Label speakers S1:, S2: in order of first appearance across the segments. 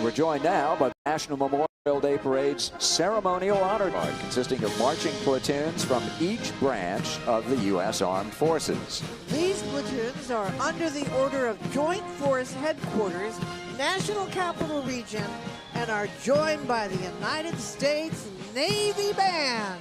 S1: And we're joined now by the National Memorial Day Parade's ceremonial honor guard, consisting of marching platoons from each branch of the U.S. Armed Forces.
S2: These platoons are under the order of Joint Force Headquarters, National Capital Region, and are joined by the United States Navy Band.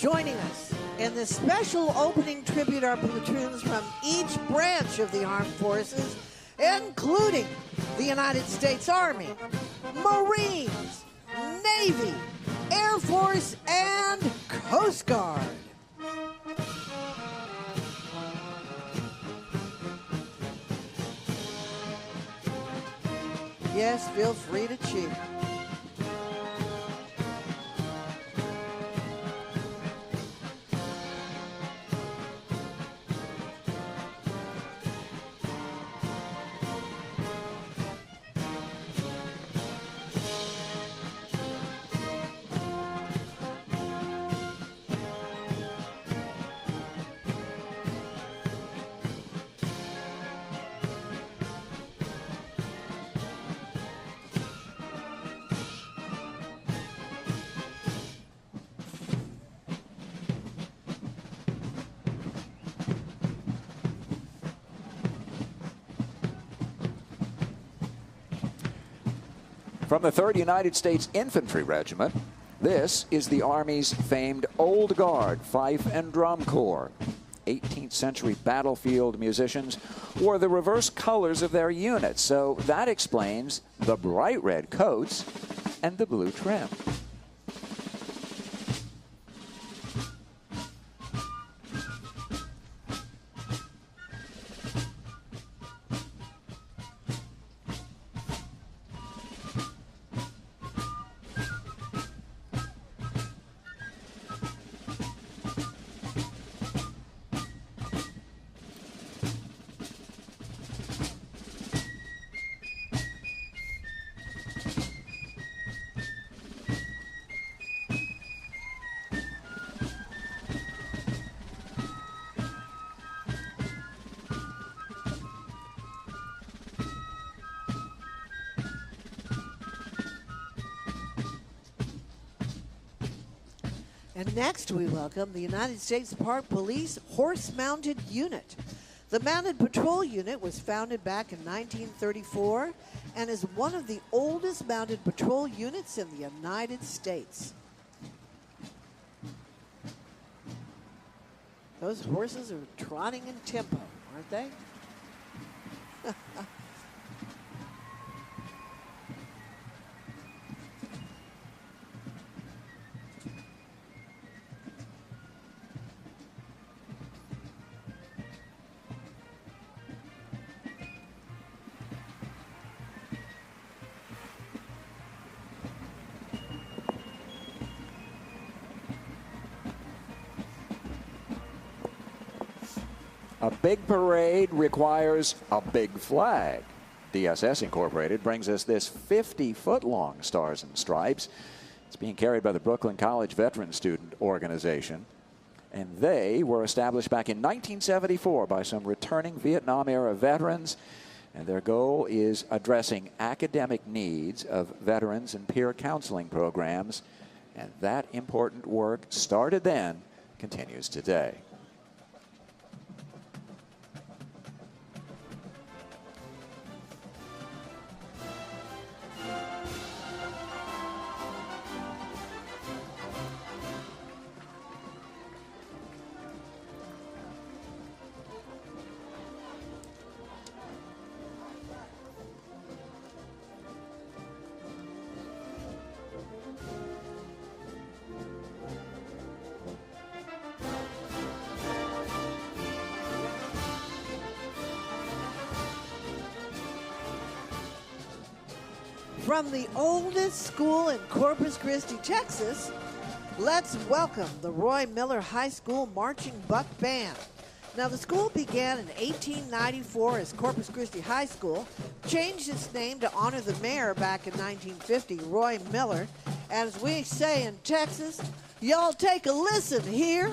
S2: Joining us in this special opening tribute are platoons from each branch of the armed forces, including the United States Army, Marines, Navy, Air Force, and Coast Guard. Yes, feel free to cheer.
S1: From the 3rd United States Infantry Regiment, this is the Army's famed Old Guard Fife and Drum Corps. 18th century battlefield musicians wore the reverse colors of their units, so that explains the bright red coats and the blue trim. And next we welcome the United States Park Police Horse-Mounted Unit. The Mounted Patrol Unit was founded back in 1934 and is one of the oldest mounted patrol units in the United States. Those horses are trotting in tempo, aren't they? A big parade requires a big flag. DSS Incorporated brings us this 50-foot-long Stars and Stripes. It's being carried by the Brooklyn College Veteran Student Organization. And they were established back in 1974 by some returning Vietnam-era veterans. And their goal is addressing academic needs of veterans and peer counseling programs. And that important work started then, continues today.
S2: From the oldest school in Corpus Christi, Texas, let's welcome the Roy Miller High School Marching Buck Band. Now, the school began in 1894 as Corpus Christi High School, changed its name to honor the mayor back in 1950, Roy Miller. And as we say in Texas, y'all take a listen here.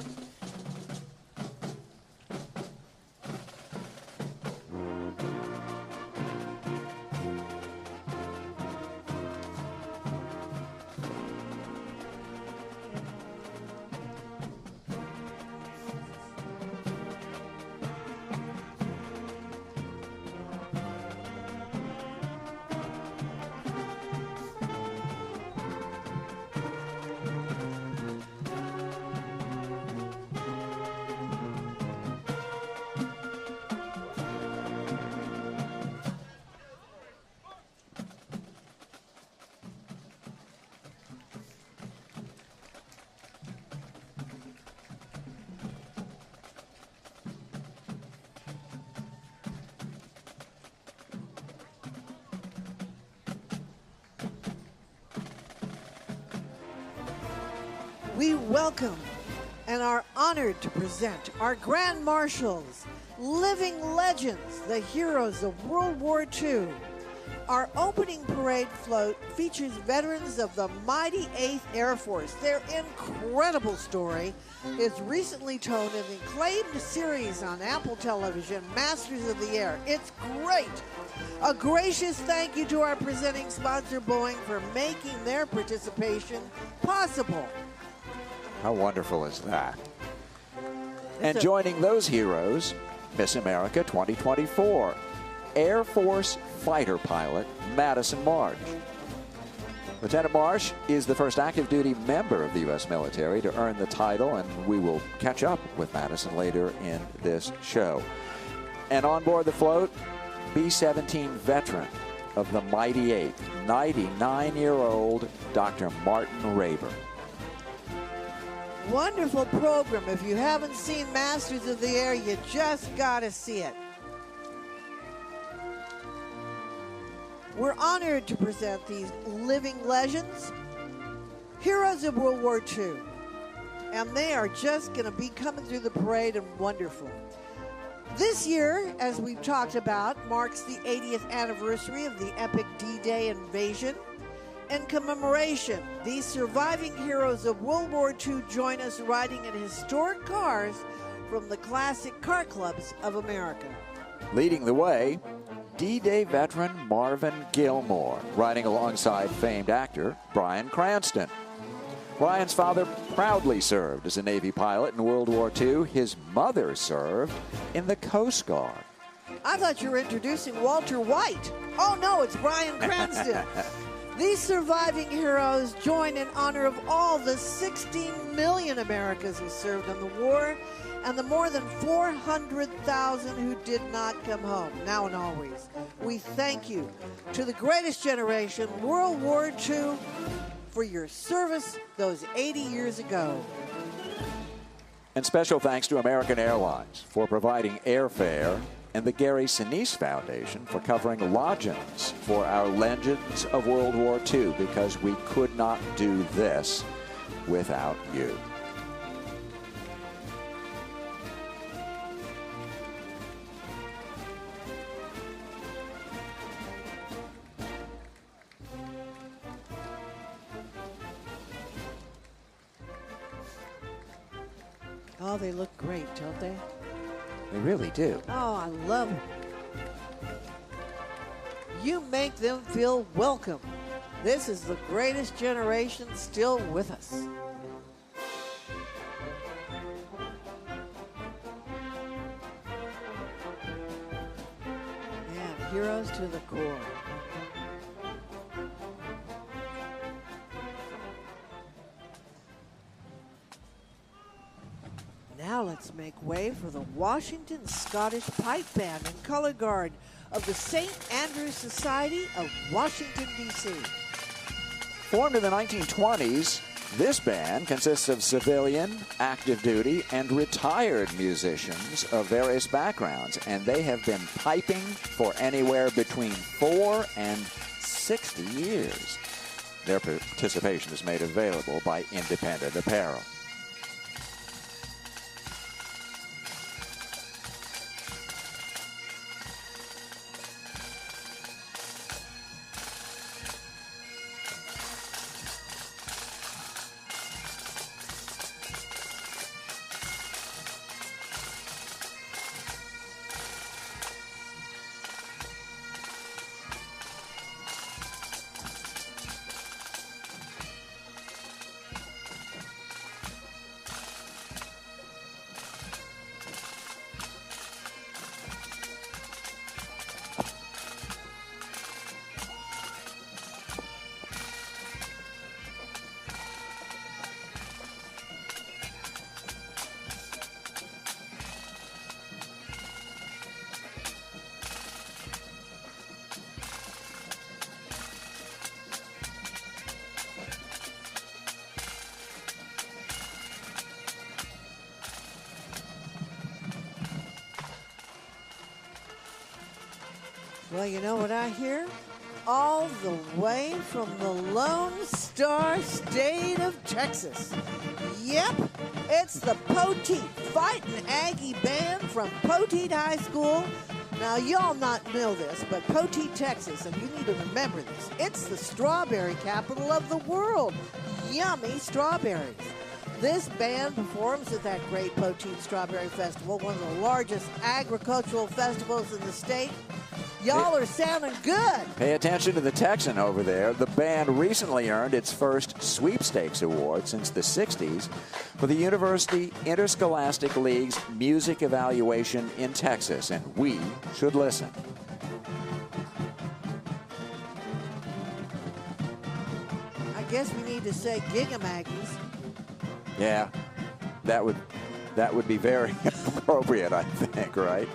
S2: We welcome and are honored to present our Grand Marshals, living legends, the heroes of World War II. Our opening parade float features veterans of the mighty 8th Air Force. Their incredible story is recently told in the acclaimed series on Apple Television, Masters of the Air. It's great. A gracious thank you to our presenting sponsor, Boeing, for making their participation possible.
S1: How wonderful is that? And joining those heroes, Miss America 2024, Air Force fighter pilot Madison Marsh. Lieutenant Marsh is the first active duty member of the U.S. military to earn the title, and we will catch up with Madison later in this show. And on board the float, B-17 veteran of the mighty 8th, 99-year-old Dr. Martin Rayburn.
S2: Wonderful program. If you haven't seen Masters of the Air, you just got to see it. We're honored to present these living legends, heroes of World War II. And they are just going to be coming through the parade and wonderful. This year, as we've talked about, marks the 80th anniversary of the epic D-Day invasion. In commemoration, these surviving heroes of World War II join us riding in historic cars from the classic car clubs of America.
S1: Leading the way, D-Day veteran Marvin Gilmore, riding alongside famed actor Bryan Cranston. Bryan's father proudly served as a Navy pilot in World War II. His mother served in the Coast Guard.
S2: I thought you were introducing Walter White. Oh, no, it's Bryan Cranston. These surviving heroes join in honor of all the 16 million Americans who served in the war and the more than 400,000 who did not come home, now and always. We thank you to the greatest generation, World War II, for your service those 80 years ago.
S1: And special thanks to American Airlines for providing airfare and the Sinise Foundation for covering lodgings for our legends of World War II, because we could not do this without you.
S2: Oh, they look great, don't they?
S1: They really do.
S2: Oh, I love them. You make them feel welcome. This is the greatest generation still with us. And heroes to the core. Now let's make way for the Washington Scottish Pipe Band and Color Guard of the St. Andrews Society of Washington, D.C.
S1: Formed in the 1920s, this band consists of civilian, active duty, and retired musicians of various backgrounds, and they have been piping for anywhere between 4 and 60 years. Their participation is made available by Independent Apparel.
S2: Well, you know what I hear? All the way from the Lone Star State of Texas. Yep, it's the Poteet Fightin' Aggie Band from Poteet High School. Now, y'all not know this, but Poteet, Texas, and you need to remember this, it's the strawberry capital of the world. Yummy strawberries. This band performs at that great Poteet Strawberry Festival, one of the largest agricultural festivals in the state. Y'all are sounding good.
S1: Pay attention to the Texan over there. The band recently earned its first sweepstakes award since the 60s for the University Interscholastic League's music evaluation in Texas, and we should listen.
S2: I guess we need to say Gigamaggies.
S1: Yeah, that would be very appropriate, I think, right?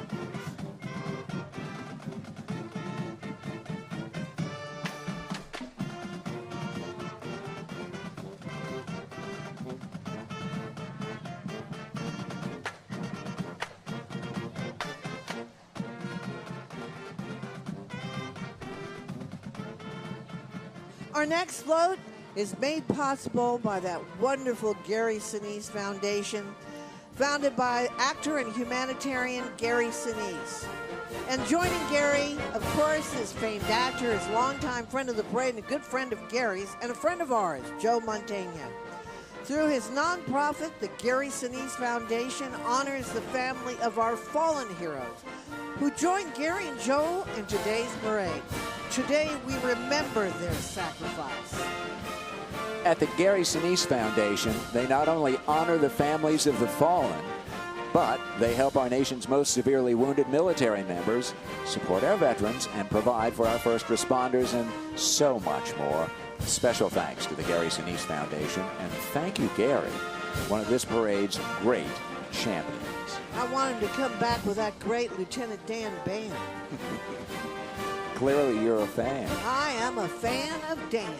S2: Our next float is made possible by that wonderful Gary Sinise Foundation, founded by actor and humanitarian Gary Sinise. And joining Gary, of course, is famed actor, his longtime friend of the parade, and a good friend of Gary's, and a friend of ours, Joe Montaigne. Through his nonprofit, the Gary Sinise Foundation honors the family of our fallen heroes who joined Gary and Joe in today's parade. Today, we remember their sacrifice.
S1: At the Gary Sinise Foundation, they not only honor the families of the fallen, but they help our nation's most severely wounded military members, support our veterans, and provide for our first responders, and so much more. Special thanks to the Gary Sinise Foundation, and thank you, Gary, one of this parade's great champions.
S2: I want him to come back with that great Lieutenant Dan band.
S1: Clearly, you're a fan.
S2: I am a fan of Dan.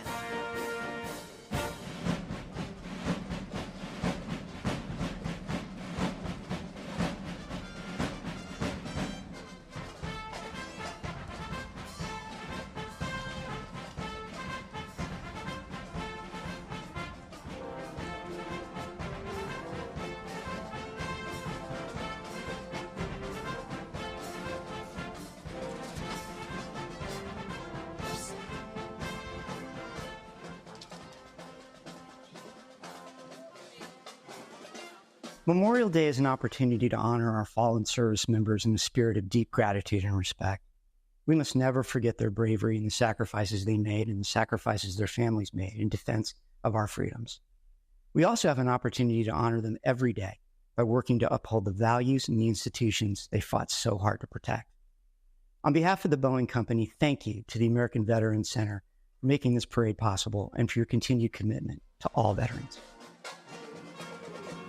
S3: Memorial Day is an opportunity to honor our fallen service members in a spirit of deep gratitude and respect. We must never forget their bravery and the sacrifices they made and the sacrifices their families made in defense of our freedoms. We also have an opportunity to honor them every day by working to uphold the values and the institutions they fought so hard to protect. On behalf of the Boeing Company, thank you to the American Veterans Center for making this parade possible and for your continued commitment to all veterans.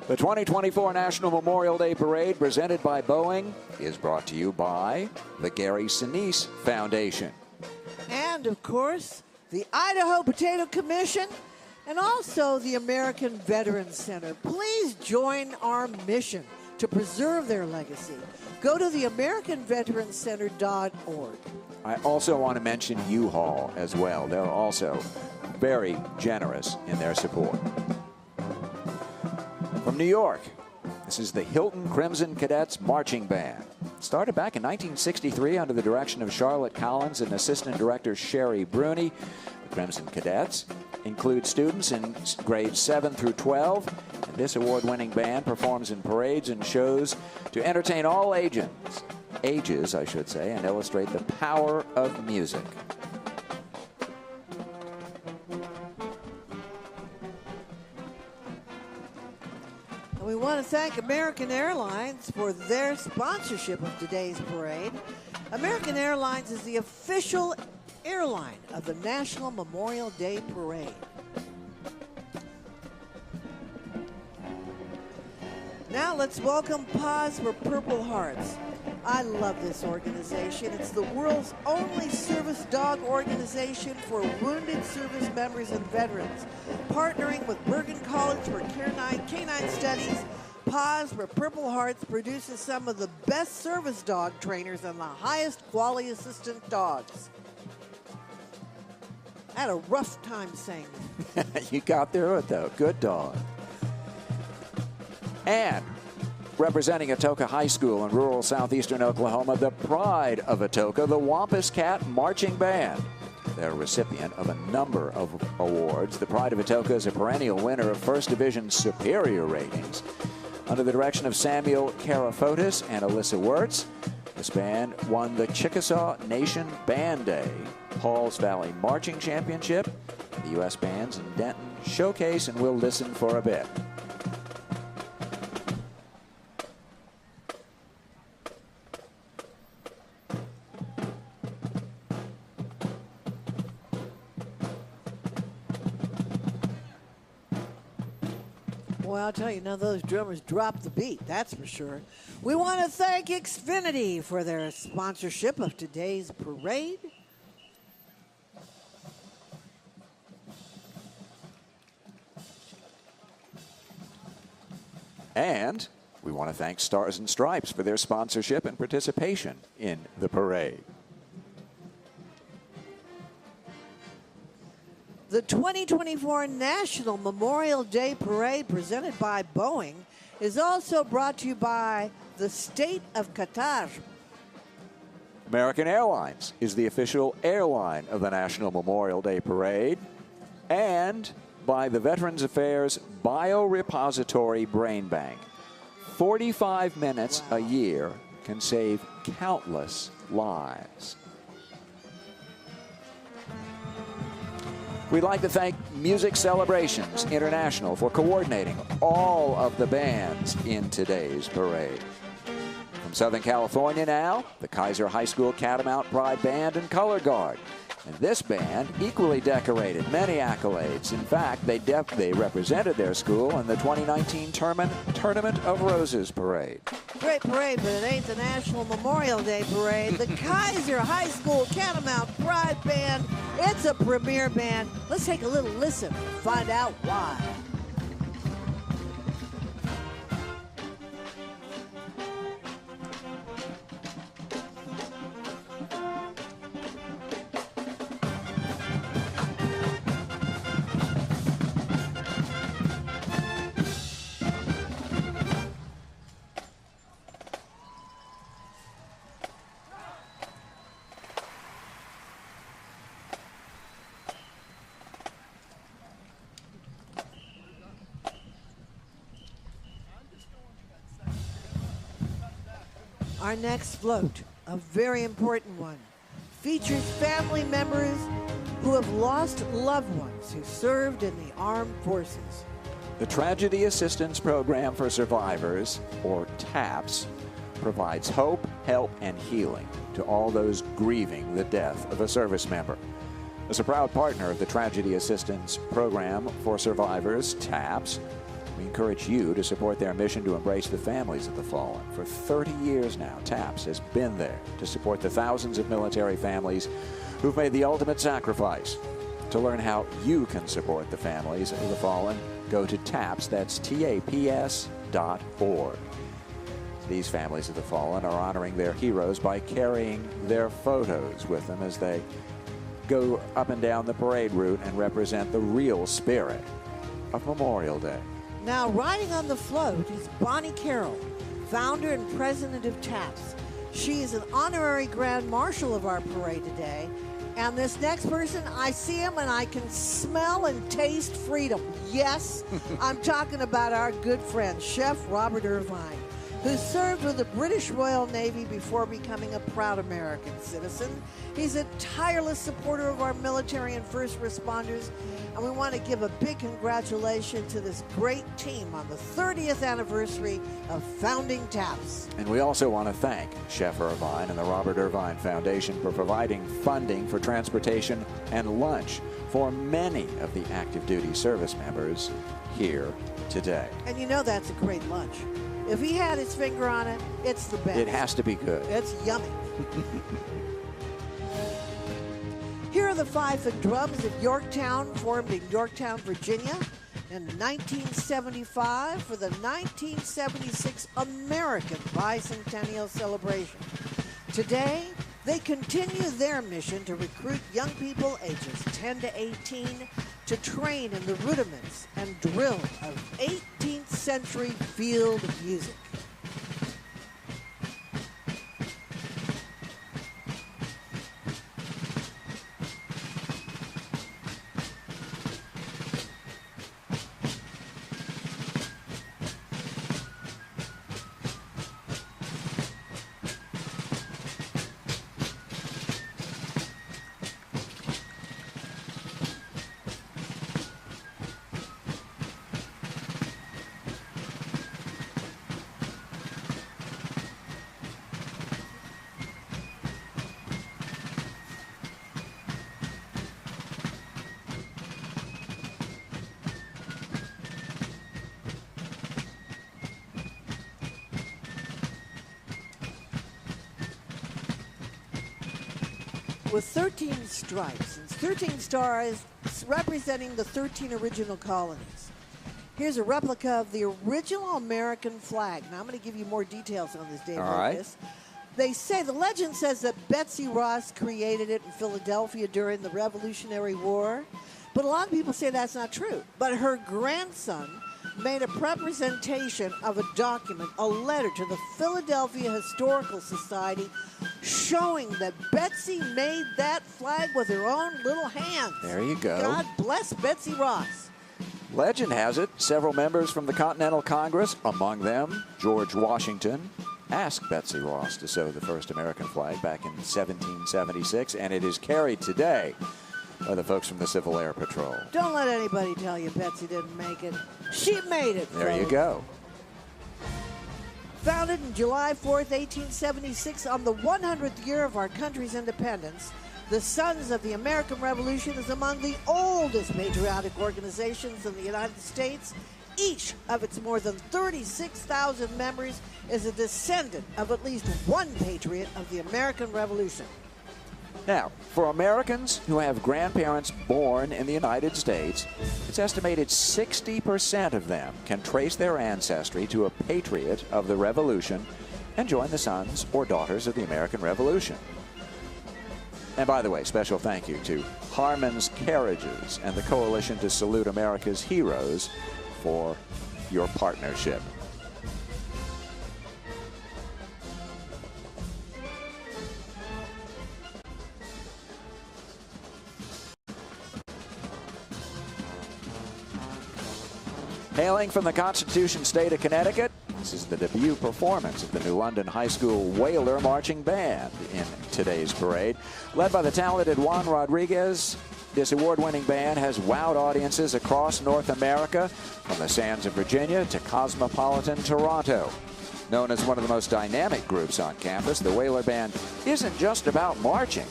S1: The 2024 National Memorial Day Parade, presented by Boeing, is brought to you by the Gary Sinise Foundation.
S2: And, of course, the Idaho Potato Commission and also the American Veterans Center. Please join our mission to preserve their legacy. Go to theamericanveteranscenter.org.
S1: I also want to mention U-Haul as well. They're also very generous in their support. From New York, this is the Hilton Crimson Cadets Marching Band. Started back in 1963 under the direction of Charlotte Collins and Assistant Director Sherry Bruni. The Crimson Cadets include students in grades 7 through 12. And this award-winning band performs in parades and shows to entertain all ages, and illustrate the power of music.
S2: We want to thank American Airlines for their sponsorship of today's parade. American Airlines is the official airline of the National Memorial Day Parade. Now let's welcome Paws for Purple Hearts. I love this organization. It's the world's only service dog organization for wounded service members and veterans, partnering with Bergen College for Canine Studies, Paws for Purple Hearts produces some of the best service dog trainers and the highest quality assistant dogs. I had a rough time saying that.
S1: You got through it, though. Good dog. And representing Atoka High School in rural southeastern Oklahoma, the pride of Atoka, the Wampus Cat Marching Band. They're a recipient of a number of awards. The Pride of Atoka is a perennial winner of First Division Superior ratings. Under the direction of Samuel Karafotis and Alyssa Wirtz, this band won the Chickasaw Nation Band Day, Pauls Valley Marching Championship, the U.S. Bands in Denton Showcase, and we'll listen for a bit.
S2: Well, I'll tell you, none of those drummers dropped the beat, that's for sure. We want to thank Xfinity for their sponsorship of today's parade.
S1: And we want to thank Stars and Stripes for their sponsorship and participation in the parade.
S2: The 2024 National Memorial Day Parade, presented by Boeing, is also brought to you by the State of Qatar.
S1: American Airlines is the official airline of the National Memorial Day Parade, and by the Veterans Affairs Biorepository Brain Bank. 45 minutes a year can save countless lives. We'd like to thank Music Celebrations International for coordinating all of the bands in today's parade. From Southern California now, the Kaiser High School Catamount Pride Band and Color Guard. And this band, equally decorated, many accolades. In fact, they represented their school in the 2019 Tournament of Roses Parade.
S2: Great parade, but it ain't the National Memorial Day Parade. The Kaiser High School Catamount Pride Band, it's a premier band. Let's take a little listen and find out why. Our next float, a very important one, features family members who have lost loved ones who served in the armed forces.
S1: The Tragedy Assistance Program for Survivors, or TAPS, provides hope, help, and healing to all those grieving the death of a service member. As a proud partner of the Tragedy Assistance Program for Survivors, TAPS, we encourage you to support their mission to embrace the families of the fallen. For 30 years now, TAPS has been there to support the thousands of military families who've made the ultimate sacrifice. To learn how you can support the families of the fallen, go to TAPS, that's TAPS.org. These families of the fallen are honoring their heroes by carrying their photos with them as they go up and down the parade route and represent the real spirit of Memorial Day.
S2: Now, riding on the float is Bonnie Carroll, founder and president of TAPS. She is an honorary Grand Marshal of our parade today. And this next person, I see him and I can smell and taste freedom. Yes, I'm talking about our good friend, Chef Robert Irvine, who served with the British Royal Navy before becoming a proud American citizen. He's a tireless supporter of our military and first responders, and we want to give a big congratulations to this great team on the 30th anniversary of founding TAPS.
S1: And we also want to thank Chef Irvine and the Robert Irvine Foundation for providing funding for transportation and lunch for many of the active duty service members here today.
S2: And you know that's a great lunch. If he had his finger on it, it's the best.
S1: It has to be good.
S2: It's yummy. Here are the fife and drums of Yorktown, formed in Yorktown, Virginia. in 1975 for the 1976 American Bicentennial Celebration. Today, they continue their mission to recruit young people ages 10 to 18 to train in the rudiments and drill of 18th century field music. With 13 stripes and 13 stars representing the 13 original colonies. Here's a replica of the original American flag. Now, I'm going to give you more details on this, Dave.
S1: All right.
S2: They say, the legend says that Betsy Ross created it in Philadelphia during the Revolutionary War. But a lot of people say that's not true. But her grandson made a representation of a document, a letter to the Philadelphia Historical Society, showing that Betsy made that flag with her own little hands.
S1: There you go.
S2: God bless Betsy Ross.
S1: Legend has it, several members from the Continental Congress, among them George Washington, asked Betsy Ross to sew the first American flag back in 1776, and it is carried today by the folks from the Civil Air Patrol.
S2: Don't let anybody tell you Betsy didn't make it. She made it,
S1: There you
S2: folks.
S1: go.
S2: Founded in July 4th, 1876, on the 100th year of our country's independence, the Sons of the American Revolution is among the oldest patriotic organizations in the United States. Each of its more than 36,000 members is a descendant of at least one patriot of the American Revolution.
S1: Now, for Americans who have grandparents born in the United States, it's estimated 60% of them can trace their ancestry to a patriot of the Revolution and join the sons or daughters of the American Revolution. And by the way, special thank you to Harmon's Carriages and the Coalition to Salute America's Heroes for your partnership. Hailing from the Constitution State of Connecticut, this is the debut performance of the New London High School Whaler Marching Band in today's parade. Led by the talented Juan Rodriguez, this award-winning band has wowed audiences across North America, from the sands of Virginia to cosmopolitan Toronto. Known as one of the most dynamic groups on campus, the Whaler Band isn't just about marching.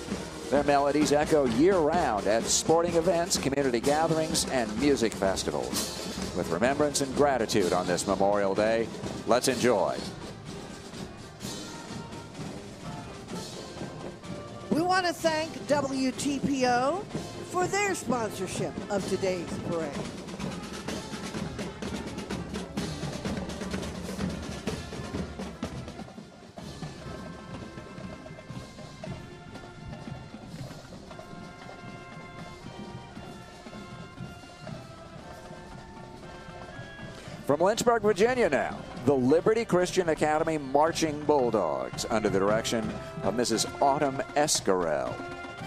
S1: Their melodies echo year-round at sporting events, community gatherings, and music festivals. With remembrance and gratitude on this Memorial Day, let's enjoy.
S2: We want to thank WTPO for their sponsorship of today's parade.
S1: From Lynchburg, Virginia now, the Liberty Christian Academy Marching Bulldogs under the direction of Mrs. Autumn Escarell.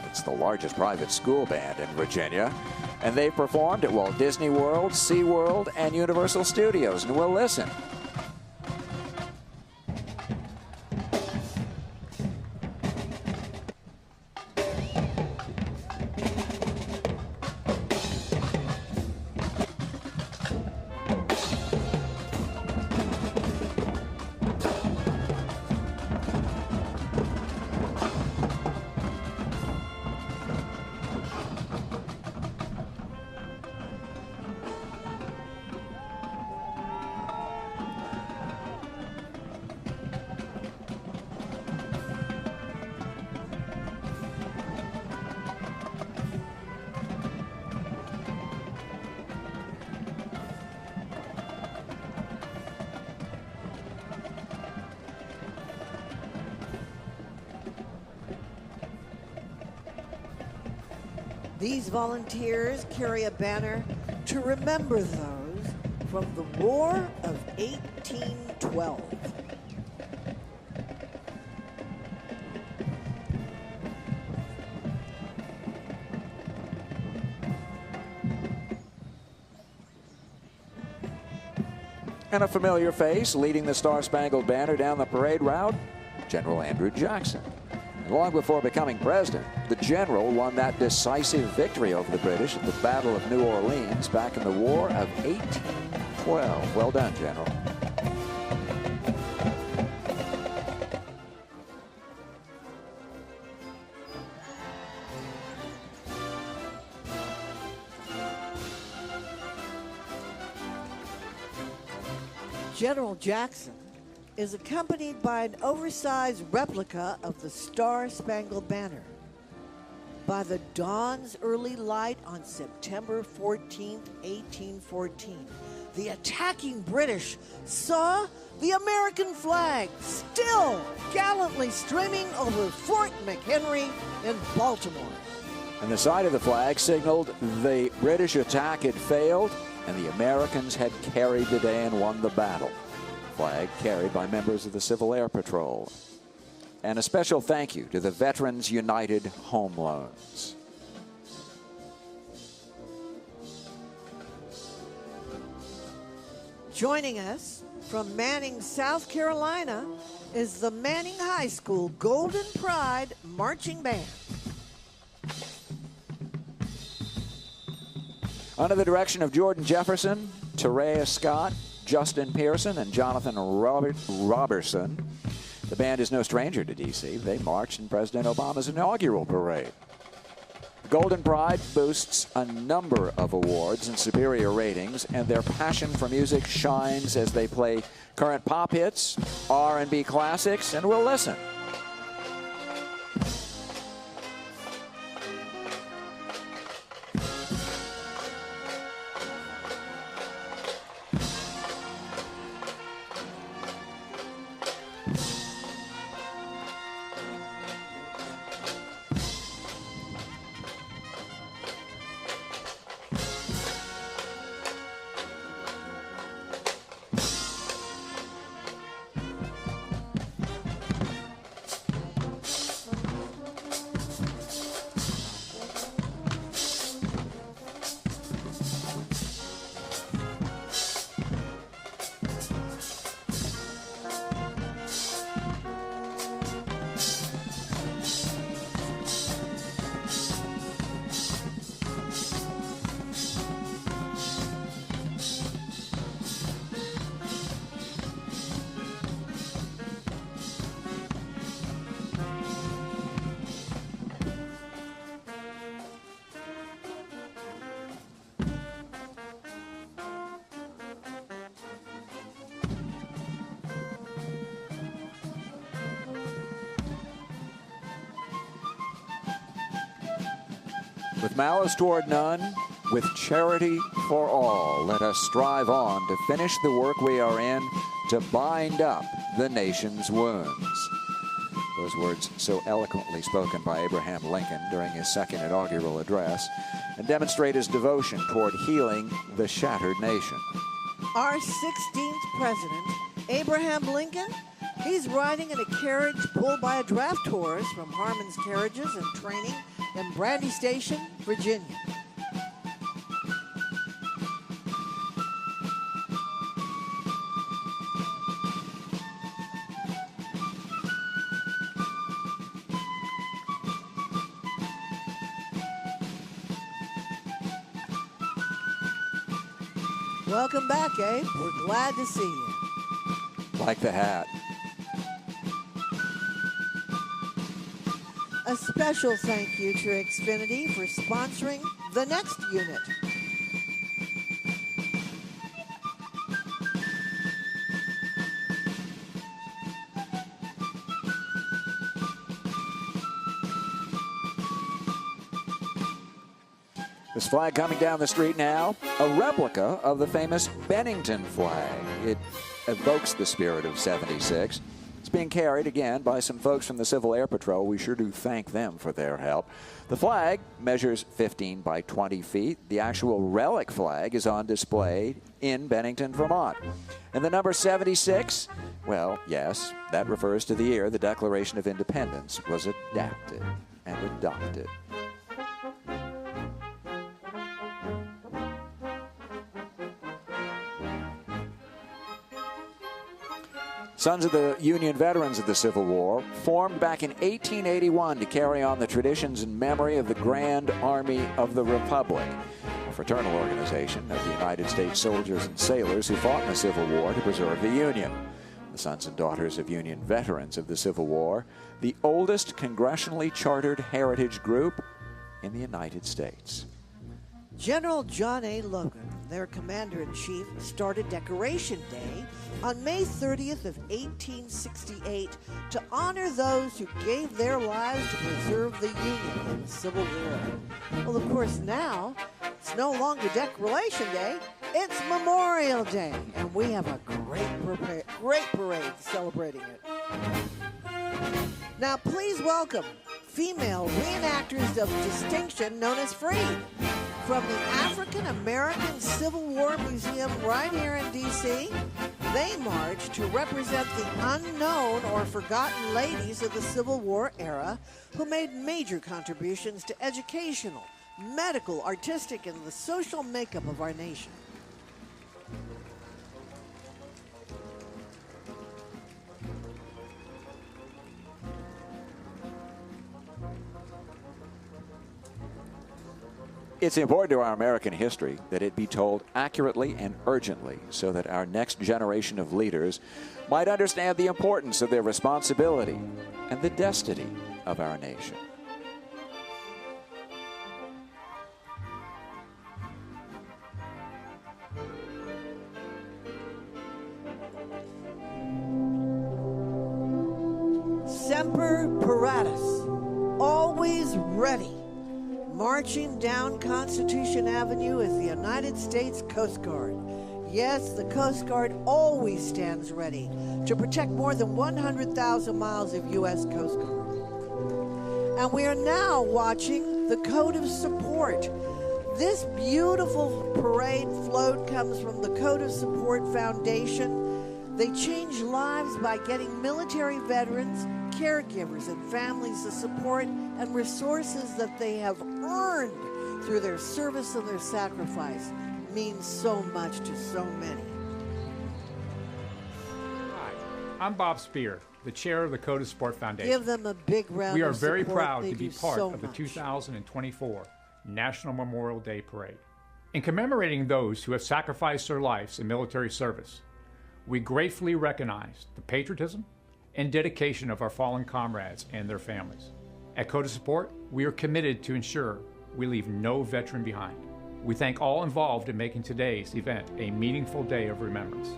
S1: It's the largest private school band in Virginia, and they've performed at Walt Disney World, SeaWorld, and Universal Studios. And we'll listen.
S2: These volunteers carry a banner to remember those from the War of 1812.
S1: And a familiar face leading the Star-Spangled Banner down the parade route, General Andrew Jackson. And long before becoming president, the general won that decisive victory over the British at the Battle of New Orleans back in the War of 1812. Well done, General.
S2: General Jackson is accompanied by an oversized replica of the Star-Spangled Banner. By the dawn's early light on September 14, 1814, the attacking British saw the American flag still gallantly streaming over Fort McHenry in Baltimore.
S1: And the sight of the flag signaled the British attack had failed and the Americans had carried the day and won the battle. Flag carried by members of the Civil Air Patrol. And a special thank you to the Veterans United Home Loans.
S2: Joining us from Manning, South Carolina, is the Manning High School Golden Pride Marching Band.
S1: Under the direction of Jordan Jefferson, Terea Scott, Justin Pearson, and Jonathan Robertson, the band is no stranger to D.C. They marched in President Obama's inaugural parade. Golden Pride boasts a number of awards and superior ratings, and their passion for music shines as they play current pop hits, R&B classics, and we'll listen. With malice toward none, with charity for all, let us strive on to finish the work we are in, to bind up the nation's wounds. Those words so eloquently spoken by Abraham Lincoln during his second inaugural address, and demonstrate his devotion toward healing the shattered nation.
S2: Our 16th president, Abraham Lincoln, he's riding in a carriage pulled by a draft horse from Harmon's Carriages and Training in Brandy Station, Virginia. Welcome back, Abe. We're glad to see you.
S1: Like the hat.
S2: A special thank you to Xfinity for sponsoring the next unit.
S1: This flag coming down the street now, a replica of the famous Bennington flag. It evokes the spirit of '76. It's It's being carried, again, by some folks from the Civil Air Patrol. We sure do thank them for their help. The flag measures 15 by 20 feet. The actual relic flag is on display in Bennington, Vermont. And the number 76, well, yes, that refers to the year the Declaration of Independence was adapted and adopted. Sons of the Union veterans of the Civil War formed back in 1881 to carry on the traditions and memory of the Grand Army of the Republic, a fraternal organization of the United States soldiers and sailors who fought in the Civil War to preserve the Union. The sons and daughters of Union veterans of the Civil War, the oldest congressionally chartered heritage group in the United States.
S2: General John A. Logan, their commander-in-chief, started Decoration Day on May 30th of 1868 to honor those who gave their lives to preserve the Union in the Civil War. Well, of course, now it's no longer Decoration Day, it's Memorial Day, and we have a great parade celebrating it. Now, please welcome female reenactors of distinction known as FREE. From the African American Civil War Museum right here in D.C., they march to represent the unknown or forgotten ladies of the Civil War era who made major contributions to educational, medical, artistic, and the social makeup of our nation.
S1: It's important to our American history that it be told accurately and urgently so that our next generation of leaders might understand the importance of their responsibility and the destiny of our nation.
S2: Semper Paratus, always ready. Marching down Constitution Avenue is the United States Coast Guard. Yes, the Coast Guard always stands ready to protect more than 100,000 miles of U.S. Coast Guard. And we are now watching the Code of Support. This beautiful parade float comes from the Code of Support Foundation. They change lives by getting military veterans, caregivers, and families the support and resources that they have earned through their service and their sacrifice. Means so much to so many.
S4: Hi, I'm Bob Spear, the chair of the Code of Support Foundation.
S2: Give them a big round of support.
S4: We are very proud
S2: They
S4: to be
S2: do
S4: part
S2: so
S4: of the
S2: much.
S4: 2024 National Memorial Day Parade. In commemorating those who have sacrificed their lives in military service, we gratefully recognize the patriotism and dedication of our fallen comrades and their families. At Code of Support, we are committed to ensure we leave no veteran behind. We thank all involved in making today's event a meaningful day of remembrance.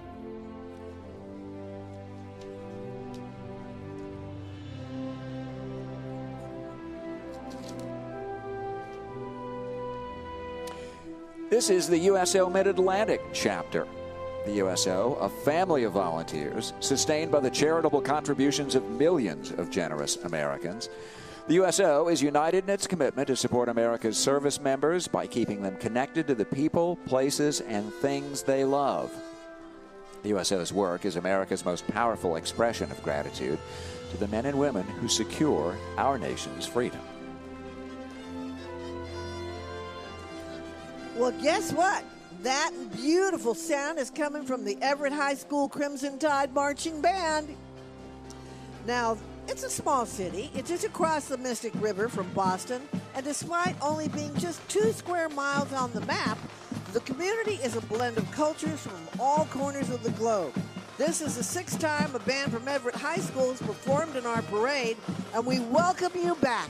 S1: This is the USO Mid-Atlantic chapter. The USO, a family of volunteers, sustained by the charitable contributions of millions of generous Americans. The USO is united in its commitment to support America's service members by keeping them connected to the people, places, and things they love. The USO's work is America's most powerful expression of gratitude to the men and women who secure our nation's freedom.
S2: Well, guess what? That beautiful sound is coming from the Everett High School Crimson Tide Marching Band. Now, it's a small city. It's just across the Mystic River from Boston. And despite only being just 2 square miles on the map, the community is a blend of cultures from all corners of the globe. This is the 6th time a band from Everett High School has performed in our parade, and we welcome you back.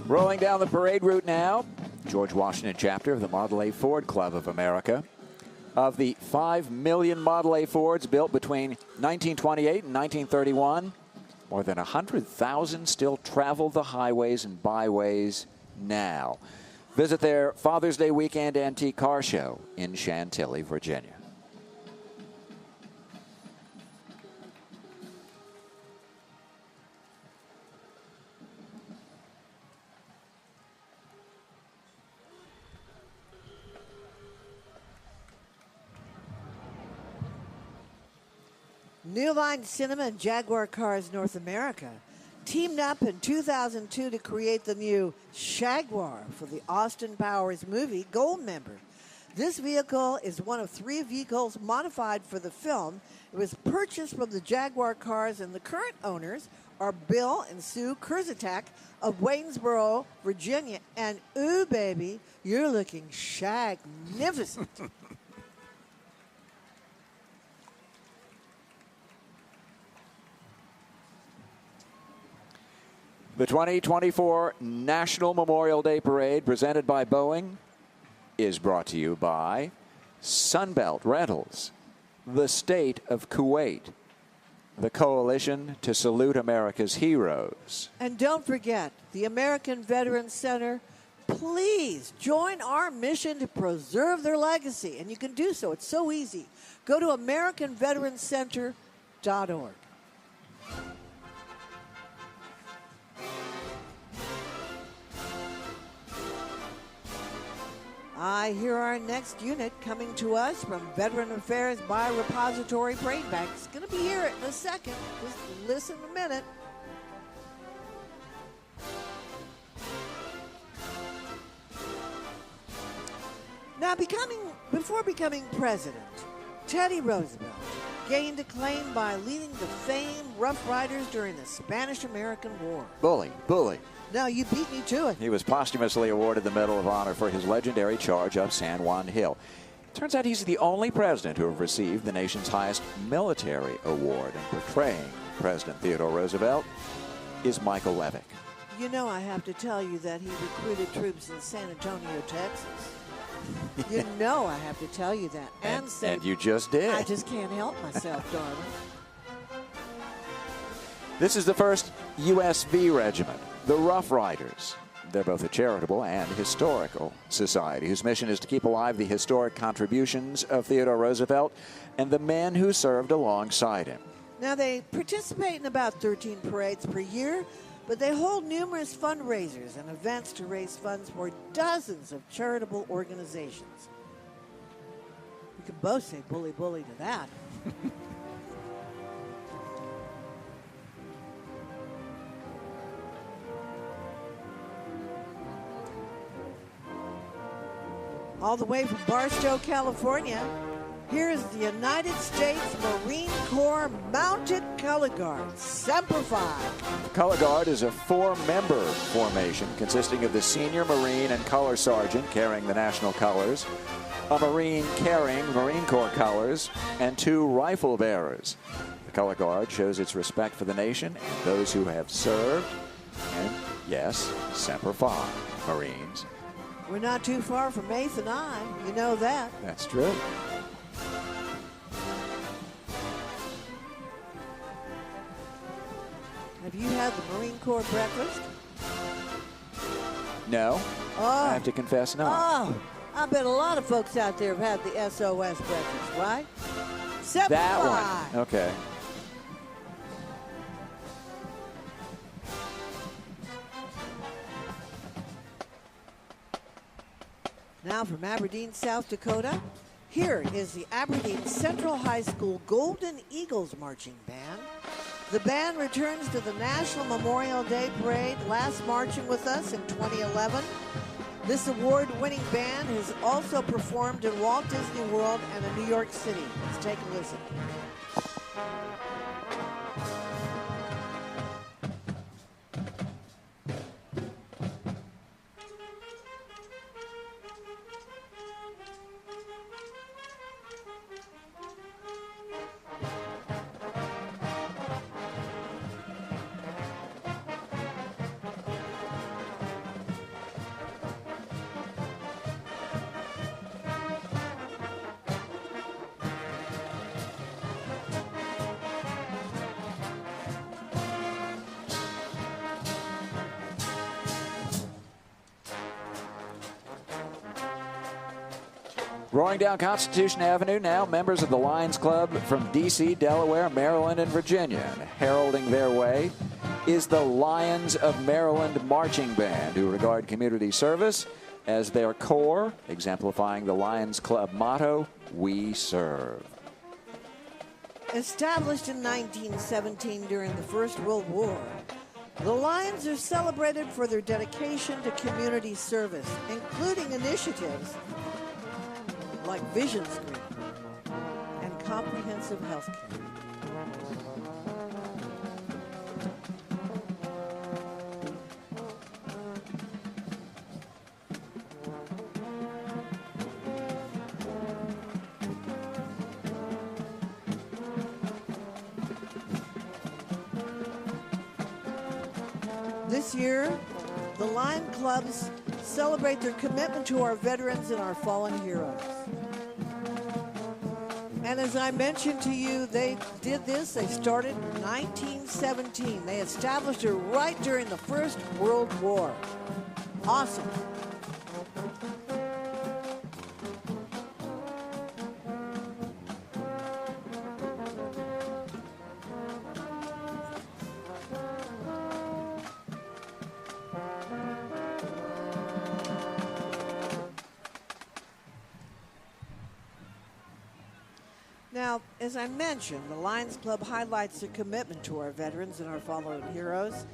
S1: Rolling down the parade route now, George Washington chapter of the Model A Ford Club of America. Of the 5 million Model A Fords built between 1928 and 1931, more than 100,000 still travel the highways and byways now. Visit their Father's Day weekend antique car show in Chantilly, Virginia.
S2: New Line Cinema and Jaguar Cars North America teamed up in 2002 to create the new Jaguar for the Austin Powers movie Goldmember. This vehicle is one of 3 vehicles modified for the film. It was purchased from the Jaguar Cars, and the current owners are Bill and Sue Kurzatak of Waynesboro, Virginia. And ooh, baby, you're looking shagnificent.
S1: The 2024 National Memorial Day Parade, presented by Boeing, is brought to you by Sunbelt Rentals, the State of Kuwait, the Coalition to Salute America's Heroes.
S2: And don't forget, the American Veterans Center. Please join our mission to preserve their legacy. And you can do so. It's so easy. Go to AmericanVeteransCenter.org. I hear our next unit coming to us from Veteran Affairs by Repository Parade Bank. It's going to be here in a second. Just listen a minute. Now, before becoming president, Teddy Roosevelt gained acclaim by leading the famed Rough Riders during the Spanish-American War.
S1: Bully.
S2: No, you beat me to it.
S1: He was posthumously awarded the Medal of Honor for his legendary charge up San Juan Hill. Turns out he's the only president who have received the nation's highest military award. And portraying President Theodore Roosevelt is Michael Levick.
S2: You know, I have to tell you that he recruited troops in San Antonio, Texas. You know I have to tell you that.
S1: And you just did.
S2: I just can't help myself, darling.
S1: This is the first USV regiment, the Rough Riders. They're both a charitable and historical society whose mission is to keep alive the historic contributions of Theodore Roosevelt and the men who served alongside him.
S2: Now, they participate in about 13 parades per year, but they hold numerous fundraisers and events to raise funds for dozens of charitable organizations. We can both say bully to that. All the way from Barstow, California, here's the United States Marine Corps Mounted Color Guard, Semper Fi.
S1: Color Guard is a 4-member formation consisting of the senior Marine and color sergeant carrying the national colors, a Marine carrying Marine Corps colors, and 2 rifle bearers. The Color Guard shows its respect for the nation and those who have served, and yes, Semper Fi, Marines.
S2: We're not too far from 8th and I. You know that.
S1: That's true.
S2: Have you had the Marine Corps breakfast?
S1: No. I have to confess, no.
S2: Oh, I bet a lot of folks out there have had the SOS breakfast, right?
S1: That one. Okay.
S2: Now from Aberdeen, South Dakota, here is the Aberdeen Central High School Golden Eagles Marching Band. The band returns to the National Memorial Day Parade, last marching with us in 2011. This award-winning band has also performed in Walt Disney World and in New York City. Let's take a listen.
S1: Roaring down Constitution Avenue now, members of the Lions Club from D.C., Delaware, Maryland, and Virginia. And heralding their way is the Lions of Maryland Marching Band, who regard community service as their core, exemplifying the Lions Club motto, "We serve."
S2: Established in 1917 during the First World War, the Lions are celebrated for their dedication to community service, including initiatives like vision screening and comprehensive health care. This year, the Lion Clubs celebrate their commitment to our veterans and our fallen heroes. And as I mentioned to you, they did this. They started in 1917. They established it right during the First World War. Awesome. Now, as I mentioned, the Lions Club highlights their commitment to our veterans and our fallen heroes.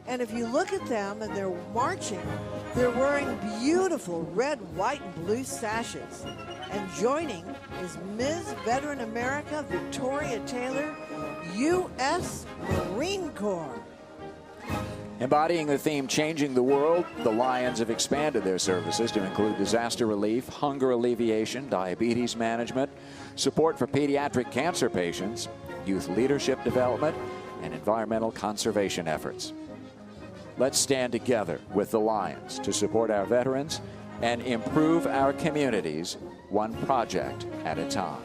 S2: And if you look at them and they're marching, they're wearing beautiful red, white, and blue sashes. And joining is Ms. Veteran America Victoria Taylor, U.S. Marine Corps.
S1: Embodying the theme Changing the World, the Lions have expanded their services to include disaster relief, hunger alleviation, diabetes management, support for pediatric cancer patients, youth leadership development, and environmental conservation efforts. Let's stand together with the Lions to support our veterans and improve our communities one project at a time.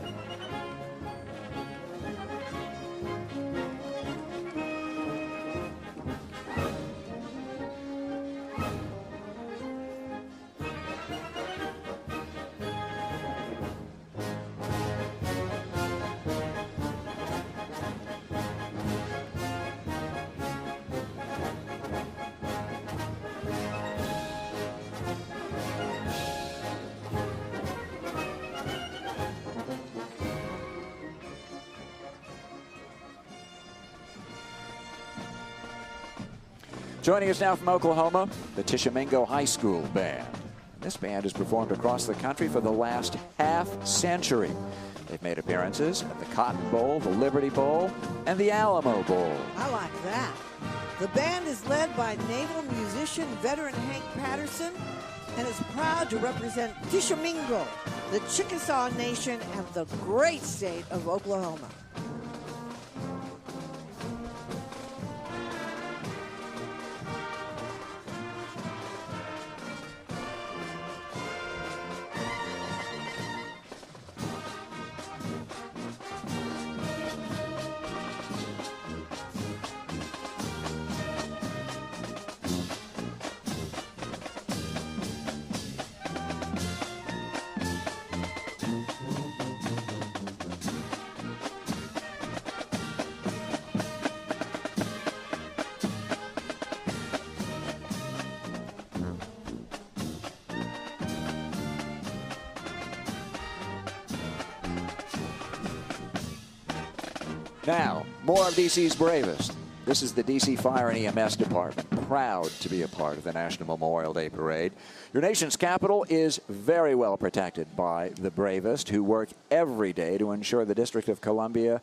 S1: Joining us now from Oklahoma, the Tishomingo High School Band. This band has performed across the country for the last half-century. They've made appearances at the Cotton Bowl, the Liberty Bowl, and the Alamo Bowl.
S2: I like that. The band is led by naval musician veteran Hank Patterson and is proud to represent Tishomingo, the Chickasaw Nation, and the great state of Oklahoma.
S1: Now, more of D.C.'s bravest. This is the D.C. Fire and EMS Department, proud to be a part of the National Memorial Day Parade. Your nation's capital is very well protected by the bravest, who work every day to ensure the District of Columbia,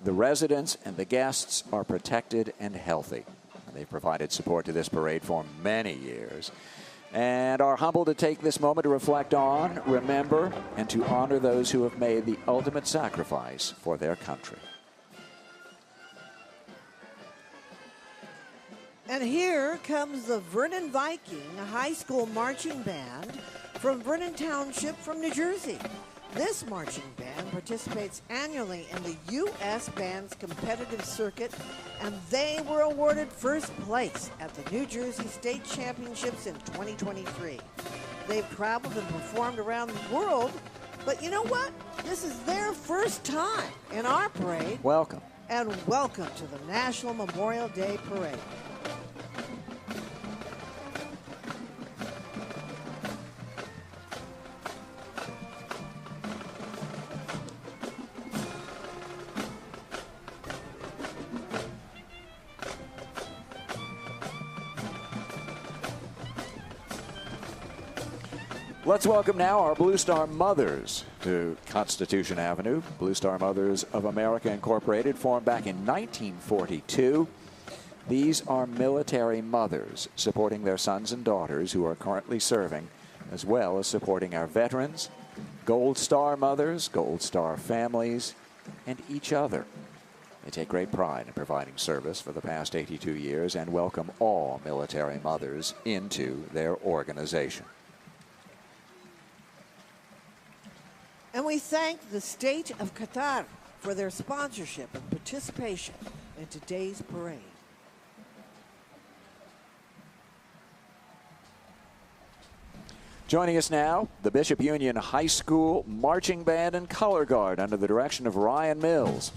S1: the residents, and the guests are protected and healthy. And they've provided support to this parade for many years, and are humbled to take this moment to reflect on, remember, and to honor those who have made the ultimate sacrifice for their country.
S2: And here comes the Vernon Viking High School Marching Band from Vernon Township from New Jersey. This marching band participates annually in the U.S. Band's competitive circuit, and they were awarded first place at the New Jersey State Championships in 2023. They've traveled and performed around the world But you know what? This is their first time in our parade.
S1: Welcome.
S2: And welcome to the National Memorial Day Parade.
S1: Let's welcome now our Blue Star Mothers to Constitution Avenue. Blue Star Mothers of America Incorporated, formed back in 1942. These are military mothers supporting their sons and daughters who are currently serving, as well as supporting our veterans, Gold Star mothers, Gold Star families, and each other. They take great pride in providing service for the past 82 years and welcome all military mothers into their organization.
S2: And we thank the state of Qatar for their sponsorship and participation in today's parade.
S1: Joining us now, the Bishop Union High School Marching Band and Color Guard under the direction of Ryan Mills.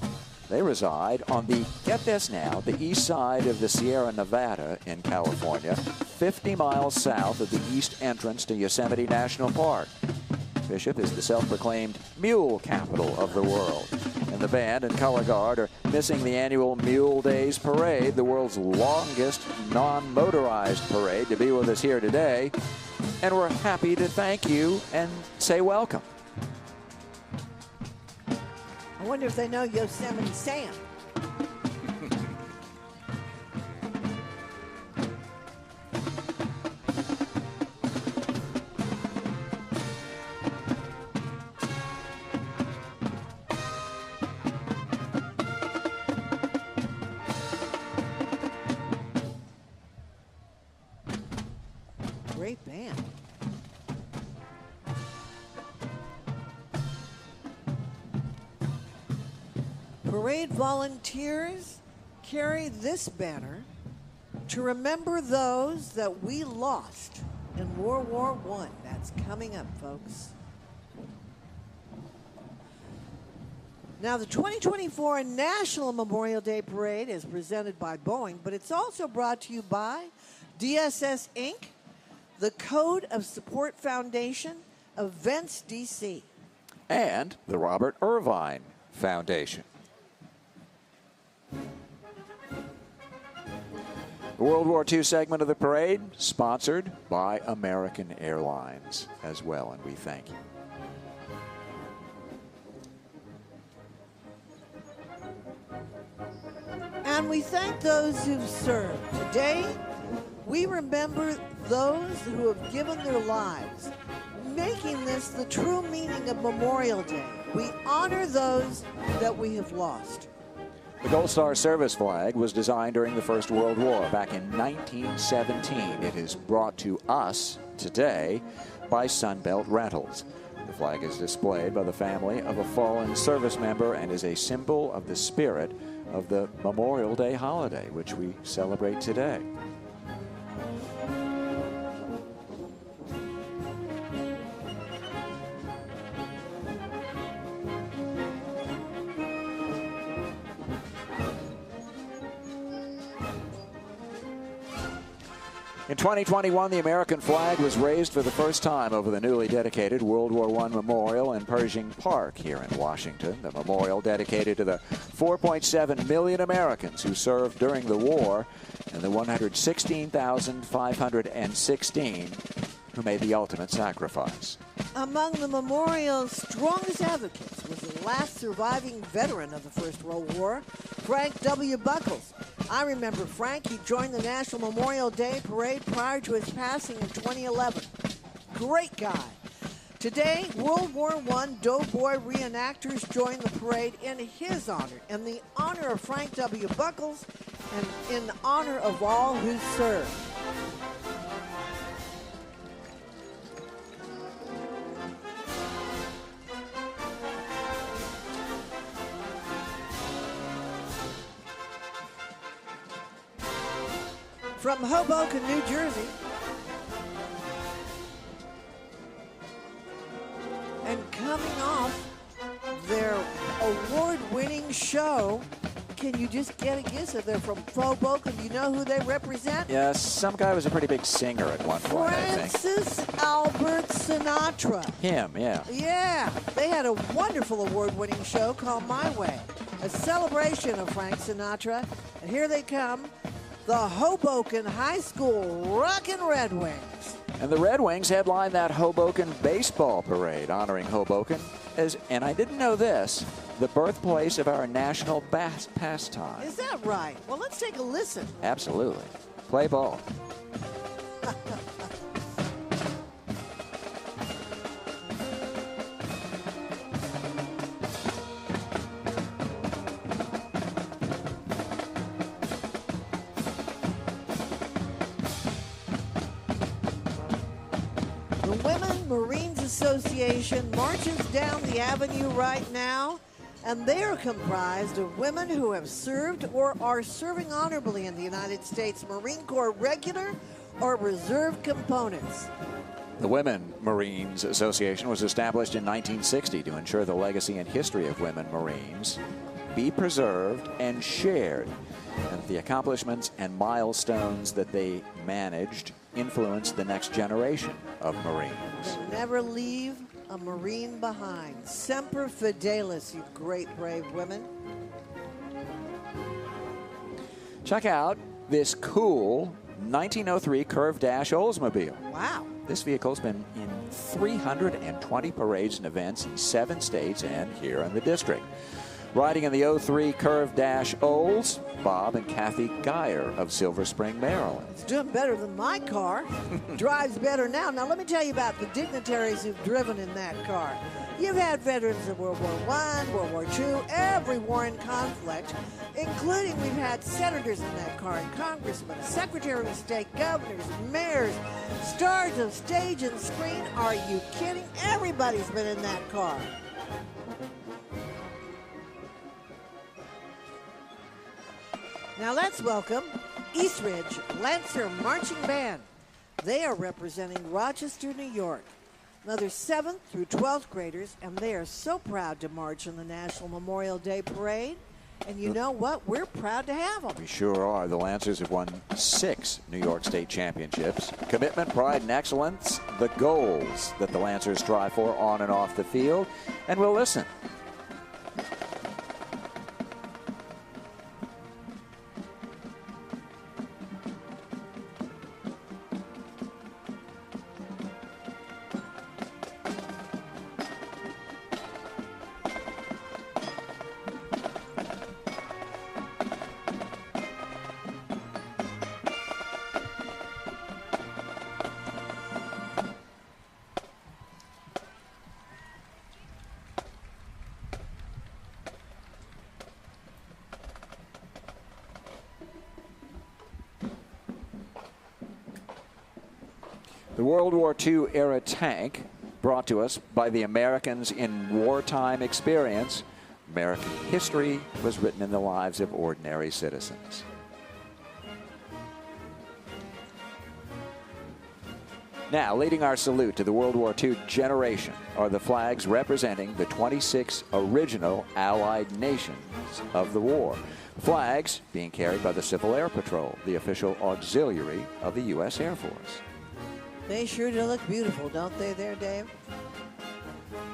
S1: They reside on the, get this now, the east side of the Sierra Nevada in California, 50 miles south of the east entrance to Yosemite National Park. Bishop is the self-proclaimed mule capital of the world. And the band and color guard are missing the annual Mule Days Parade, the world's longest non-motorized parade, to be with us here today. And we're happy to thank you and say welcome.
S2: I wonder if they know Yosemite Sam. Great band. Parade volunteers carry this banner to remember those that we lost in World War I. That's coming up, folks. Now, the 2024 National Memorial Day Parade is presented by Boeing, but it's also brought to you by DSS Inc., the Code of Support Foundation, Events DC,
S1: and the Robert Irvine Foundation. The World War II segment of the parade, sponsored by American Airlines as well, and we thank you.
S2: And we thank those who've served. Today, we remember those who have given their lives, making this the true meaning of Memorial Day. We honor those that we have lost.
S1: The Gold Star service flag was designed during the First World War back in 1917. It is brought to us today by Sunbelt Rentals. The flag is displayed by the family of a fallen service member and is a symbol of the spirit of the Memorial Day holiday, which we celebrate today. In 2021, the American flag was raised for the first time over the newly dedicated World War I Memorial in Pershing Park here in Washington. The memorial dedicated to the 4.7 million Americans who served during the war and the 116,516 who made the ultimate sacrifice.
S2: Among the memorial's strongest advocates was the last surviving veteran of the First World War, Frank W. Buckles. I remember Frank. He joined the National Memorial Day Parade prior to his passing in 2011. Great guy. Today, World War I doughboy reenactors join the parade in his honor, in the honor of Frank W. Buckles, and in honor of all who served. From Hoboken, New Jersey, and coming show. Can you just get a guess if they're from Hoboken? Do you know who they represent?
S1: Yes, some guy was a pretty big singer at one point, I think.
S2: Francis Albert Sinatra.
S1: Him, yeah.
S2: Yeah, they had a wonderful award-winning show called My Way, a celebration of Frank Sinatra. And here they come, the Hoboken High School Rockin' Red Wings.
S1: And the Red Wings headline that Hoboken baseball parade honoring Hoboken as, and I didn't know this, the birthplace of our national pastime.
S2: Is that right? Well, let's take a listen.
S1: Absolutely. Play ball.
S2: The Women Marines Association marches down the avenue right now, and they are comprised of women who have served or are serving honorably in the United States Marine Corps regular or reserve components.
S1: The Women Marines Association was established in 1960 to ensure the legacy and history of women Marines be preserved and shared, and the accomplishments and milestones that they managed influenced the next generation of Marines.
S2: They never leave a Marine behind. Semper Fidelis, you great brave women.
S1: Check out this cool 1903 Curve Dash Oldsmobile.
S2: Wow.
S1: This vehicle's been in 320 parades and events in 7 states and here in the district. Riding in the 03 Curve Dash Olds, Bob and Kathy Geyer of Silver Spring, Maryland.
S2: It's doing better than my car. Drives better now. Now, let me tell you about the dignitaries who've driven in that car. You've had veterans of World War I, World War II, every war and conflict, including we've had senators in that car, and congressmen, secretary of state, governors, mayors, stars of stage and screen. Are you kidding? Everybody's been in that car. Now let's welcome Eastridge Lancer Marching Band. They are representing Rochester, New York. Another 7th through 12th graders, and they are so proud to march in the National Memorial Day Parade. And you know what? We're proud to have them.
S1: We sure are. The Lancers have won 6 New York State championships. Commitment, pride, and excellence, the goals that the Lancers strive for on and off the field. And we'll listen. The World War II era tank brought to us by the Americans in wartime experience. American history was written in the lives of ordinary citizens. Now, leading our salute to the World War II generation are the flags representing the 26 original Allied nations of the war. Flags being carried by the Civil Air Patrol, the official auxiliary of the U.S. Air Force.
S2: They sure do look beautiful, don't they there, Dave?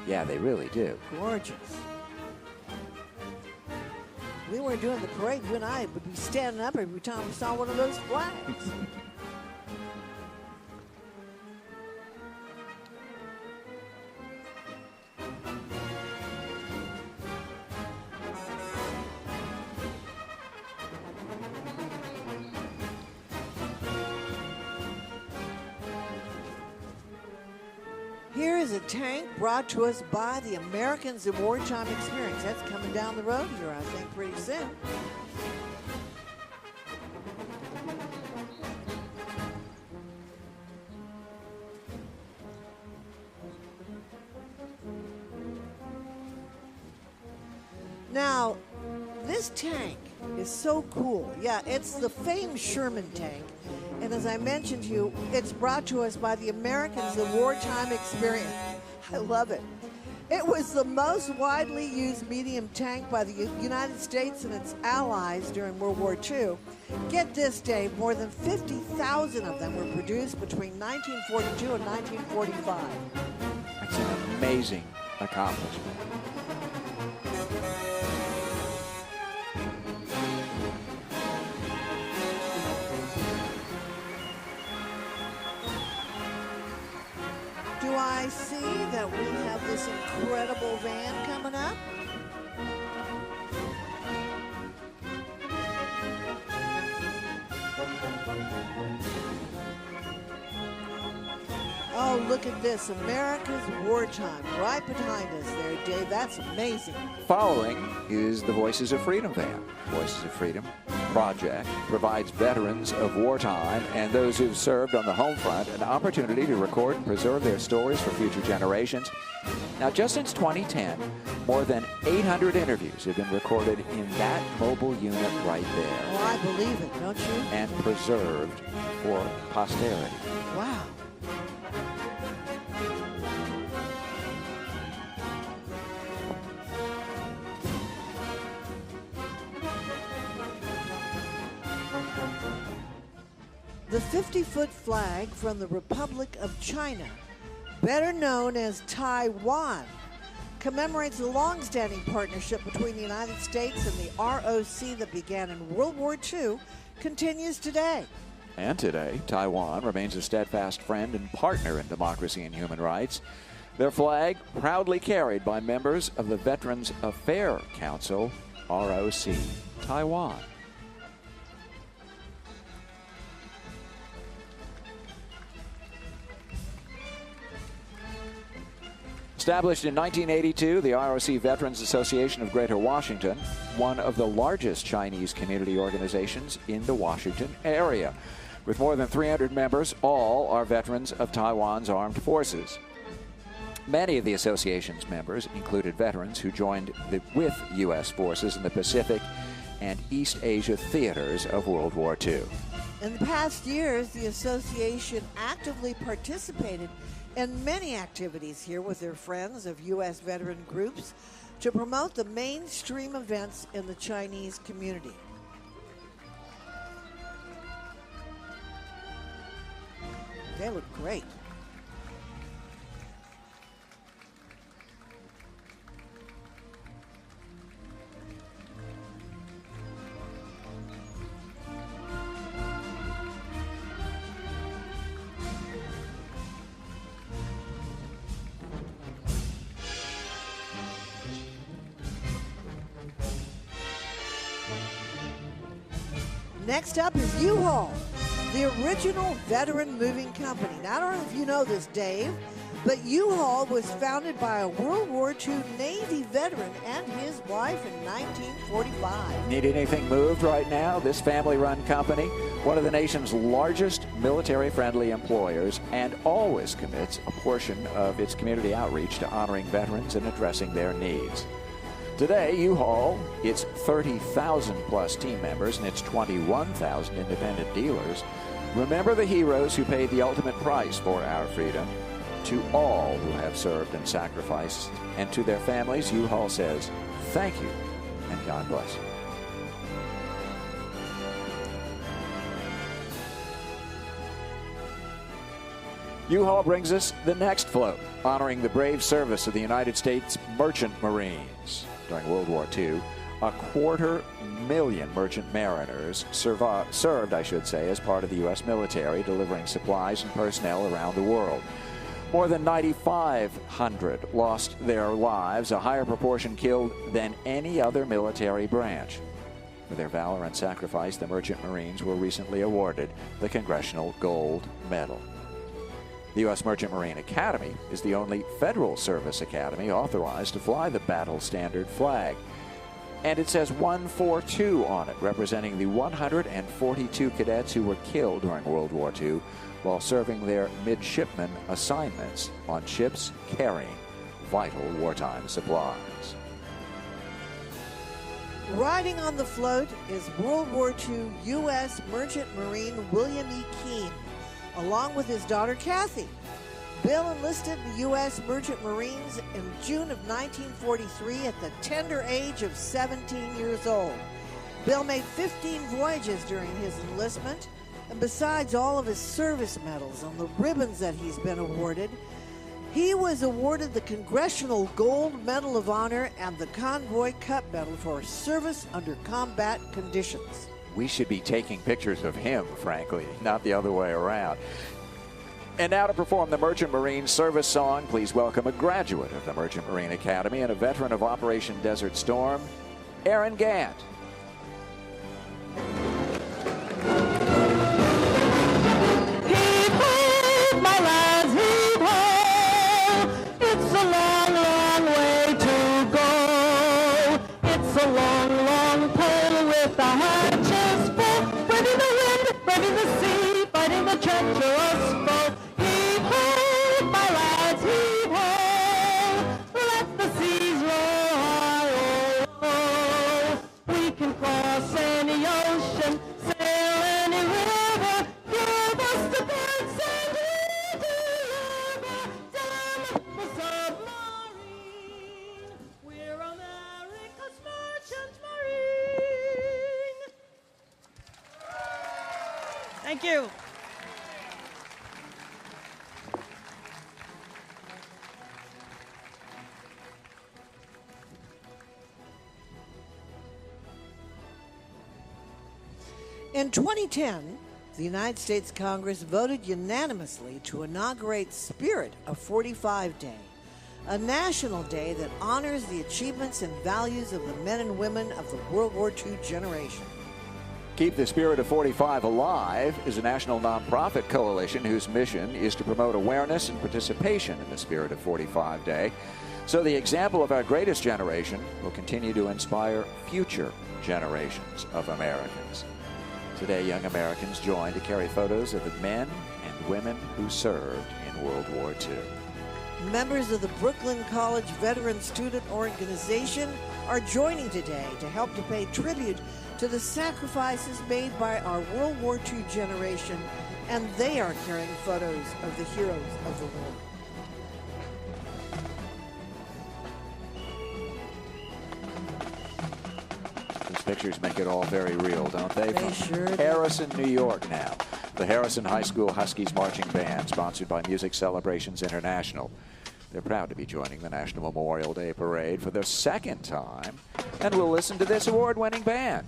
S1: Yeah, they really do.
S2: Gorgeous. We weren't doing the parade, you and I would be standing up every time we saw one of those flags. Here is a tank brought to us by the Americans in Wartime Experience. That's coming down the road here, I think, pretty soon. Now, this tank is so cool. Yeah, it's the famed Sherman tank. And as I mentioned to you, it's brought to us by the Americans in Wartime Experience. I love it. It was the most widely used medium tank by the United States and its allies during World War II. Get this, Dave, more than 50,000 of them were produced between 1942 and 1945.
S1: That's an amazing accomplishment.
S2: Do I see that we have this incredible van coming up? Oh, look at this. America's Wartime right behind us there, Dave. That's amazing.
S1: Following is the Voices of Freedom van. Voices of Freedom project provides veterans of wartime and those who've served on the home front an opportunity to record and preserve their stories for future generations. Now, just since 2010, more than 800 interviews have been recorded in that mobile unit right there.
S2: Oh, I believe it, don't you?
S1: And preserved for posterity.
S2: Wow. The 50-foot flag from the Republic of China, better known as Taiwan, commemorates a long-standing partnership between the United States and the ROC that began in World War II, continues today.
S1: And today, Taiwan remains a steadfast friend and partner in democracy and human rights. Their flag proudly carried by members of the Veterans Affairs Council, ROC, Taiwan. Established in 1982, the ROC Veterans Association of Greater Washington, one of the largest Chinese community organizations in the Washington area. With more than 300 members, all are veterans of Taiwan's armed forces. Many of the association's members included veterans who joined with U.S. forces in the Pacific and East Asia theaters of World War II.
S2: In the past years, the association actively participated in many activities here with their friends of U.S. veteran groups to promote the mainstream events in the Chinese community. They look great. Next up is U-Haul, the original veteran moving company. Now, I don't know if you know this, Dave, but U-Haul was founded by a World War II Navy veteran and his wife in 1945.
S1: Need anything moved right now? This family-run company, one of the nation's largest military-friendly employers, and always commits a portion of its community outreach to honoring veterans and addressing their needs. Today, U-Haul, its 30,000-plus team members and its 21,000 independent dealers, remember the heroes who paid the ultimate price for our freedom. To all who have served and sacrificed, and to their families, U-Haul says, thank you, and God bless. U-Haul brings us the next float, honoring the brave service of the United States Merchant Marines. During World War II, 250,000 merchant mariners served, as part of the U.S. military, delivering supplies and personnel around the world. More than 9,500 lost their lives, a higher proportion killed than any other military branch. For their valor and sacrifice, the Merchant Marines were recently awarded the Congressional Gold Medal. The U.S. Merchant Marine Academy is the only federal service academy authorized to fly the battle standard flag. And it says 142 on it, representing the 142 cadets who were killed during World War II while serving their midshipman assignments on ships carrying vital wartime supplies.
S2: Riding on the float is World War II U.S. Merchant Marine William E. Keene, along with his daughter Kathy. Bill enlisted in the U.S. Merchant Marines in June of 1943 at the tender age of 17 years old. Bill made 15 voyages during his enlistment, and besides all of his service medals and the ribbons that he's been awarded, he was awarded the Congressional Gold Medal of Honor and the Convoy Cup Medal for service under combat conditions.
S1: We should be taking pictures of him, frankly, not the other way around. And now to perform the Merchant Marine service song, please welcome a graduate of the Merchant Marine Academy and a veteran of Operation Desert Storm, Aaron Gant.
S5: Thank you.
S2: In 2010, the United States Congress voted unanimously to inaugurate Spirit of 45 Day, a national day that honors the achievements and values of the men and women of the World War II generation.
S1: Keep the Spirit of 45 Alive is a national nonprofit coalition whose mission is to promote awareness and participation in the Spirit of 45 Day, so the example of our greatest generation will continue to inspire future generations of Americans. Today, young Americans join to carry photos of the men and women who served in World War II.
S2: Members of the Brooklyn College Veteran Student Organization are joining today to help to pay tribute to the sacrifices made by our World War II generation, and they are carrying photos of the heroes of the war.
S1: These pictures make it all very real, don't they?
S2: They sure do.
S1: Harrison, New York now. The Harrison High School Huskies Marching Band, sponsored by Music Celebrations International. They're proud to be joining the National Memorial Day Parade for their second time, and we'll listen to this award-winning band.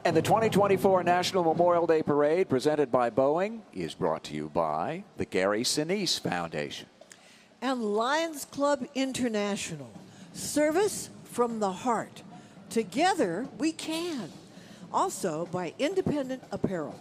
S1: And the 2024 National Memorial Day Parade, presented by Boeing, is brought to you by the Gary Sinise Foundation.
S2: And Lions Club International. Service from the heart. Together we can. Also by Independent Apparel.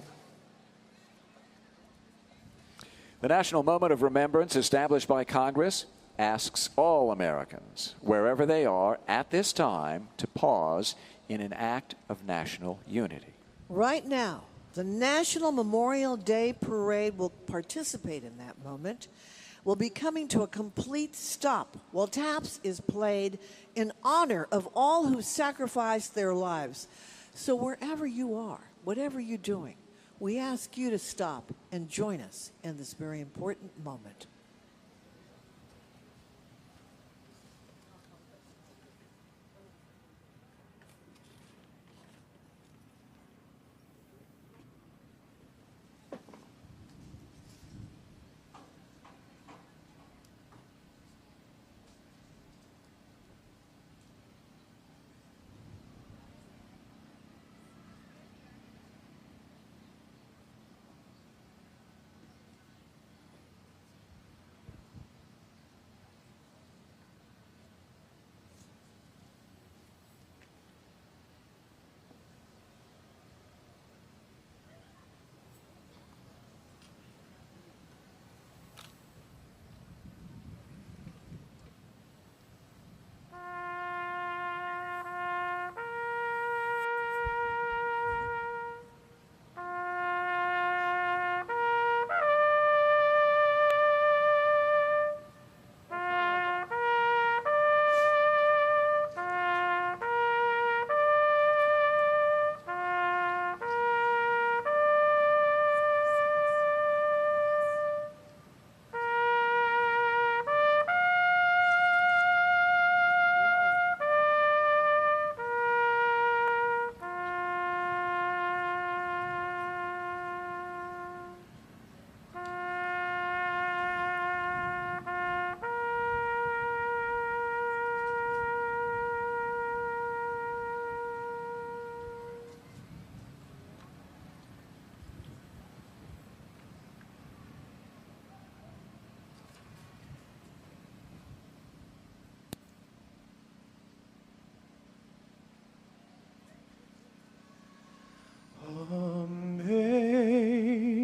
S1: The National Moment of Remembrance, established by Congress, asks all Americans, wherever they are at this time, to pause in an act of national unity.
S2: Right now, The National Memorial Day Parade will participate in that moment. Will be coming to a complete stop while Taps is played in honor of all who sacrificed their lives. So wherever you are, whatever you're doing, we ask you to stop and join us in this very important moment.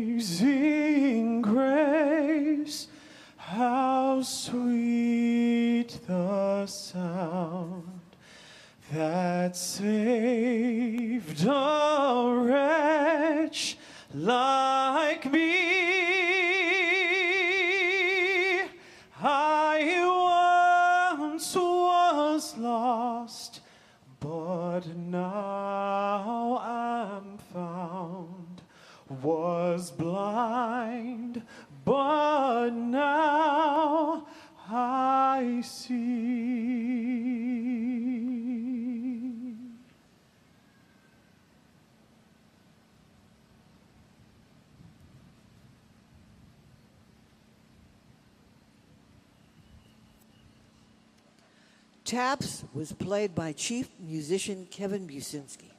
S6: Amazing grace, how sweet the sound that saved a wretch like me. I once was lost, but now I'm found, was blind, but now I see.
S2: Taps was played by Chief Musician Kevin Businski.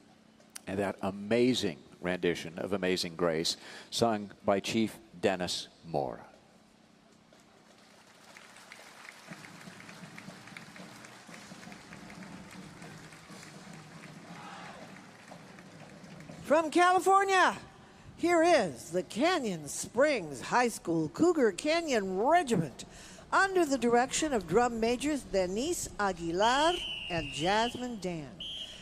S1: And that amazing rendition of Amazing Grace, sung by Chief Dennis Moore.
S2: From California, here is the Canyon Springs High School Cougar Canyon Regiment under the direction of drum majors Denise Aguilar and Jasmine Dan.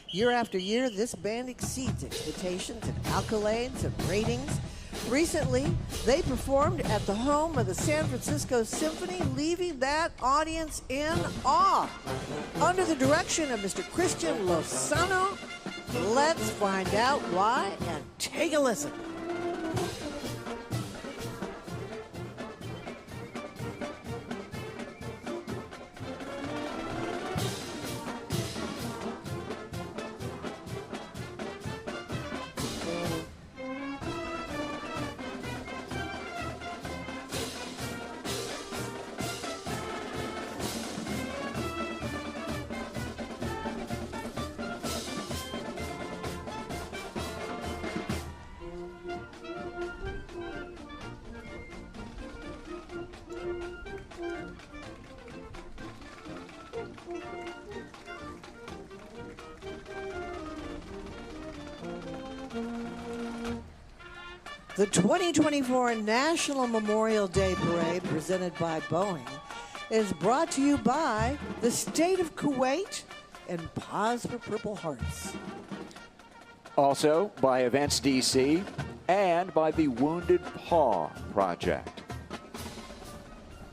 S2: Year after year, this band exceeds expectations in accolades and ratings. Recently, they performed at the home of the San Francisco Symphony, leaving that audience in awe. Under the direction of Mr. Christian Lozano, let's find out why and take a listen. The 2024 National Memorial Day Parade, presented by Boeing, is brought to you by the State of Kuwait and Pause for Purple Hearts.
S1: Also by Events DC and by the Wounded Paw Project.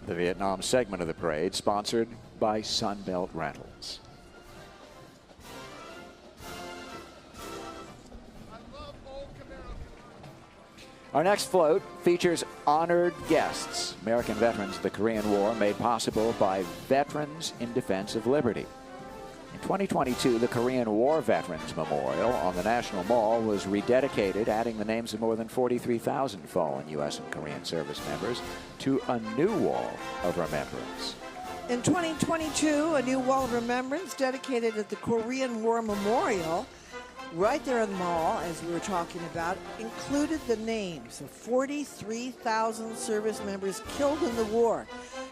S1: The Vietnam segment of the parade sponsored by Sunbelt Rentals. Our next float features honored guests, American veterans of the Korean War, made possible by Veterans in Defense of Liberty. In 2022, the Korean War Veterans Memorial on the National Mall was rededicated, adding the names of more than 43,000 fallen U.S. and Korean service members to a new wall of remembrance.
S2: In 2022, a new wall of remembrance dedicated at the Korean War Memorial, right there in the mall, as we were talking about, included the names of 43,000 service members killed in the war.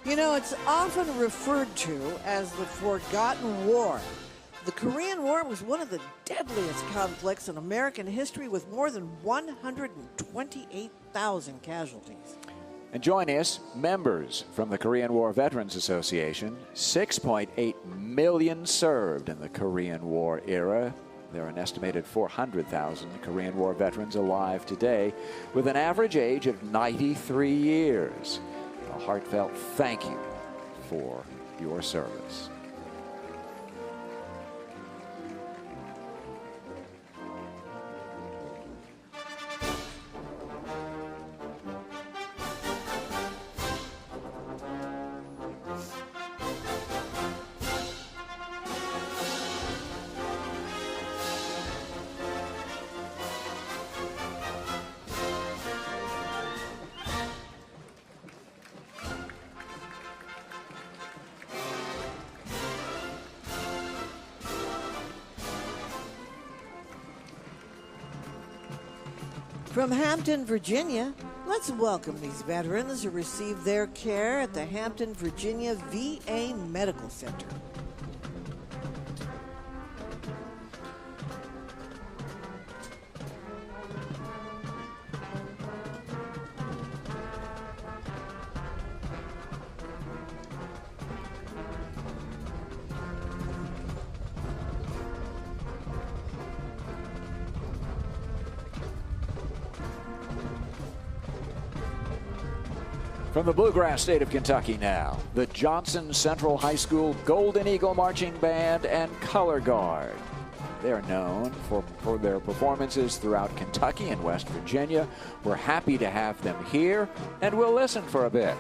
S2: You know, it's often referred to as the Forgotten War. The Korean War was one of the deadliest conflicts in American history, with more than 128,000 casualties.
S1: And joining us, members from the Korean War Veterans Association. 6.8 million served in the Korean War era. There are an estimated 400,000 Korean War veterans alive today, with an average age of 93 years. A heartfelt thank you for your service.
S2: From Hampton, Virginia, let's welcome these veterans who received their care at the Hampton, Virginia VA Medical Center.
S1: From the bluegrass state of Kentucky now, the Johnson Central High School Golden Eagle Marching Band and Color Guard. They're known for their performances throughout Kentucky and West Virginia. We're happy to have them here, and we'll listen for a bit.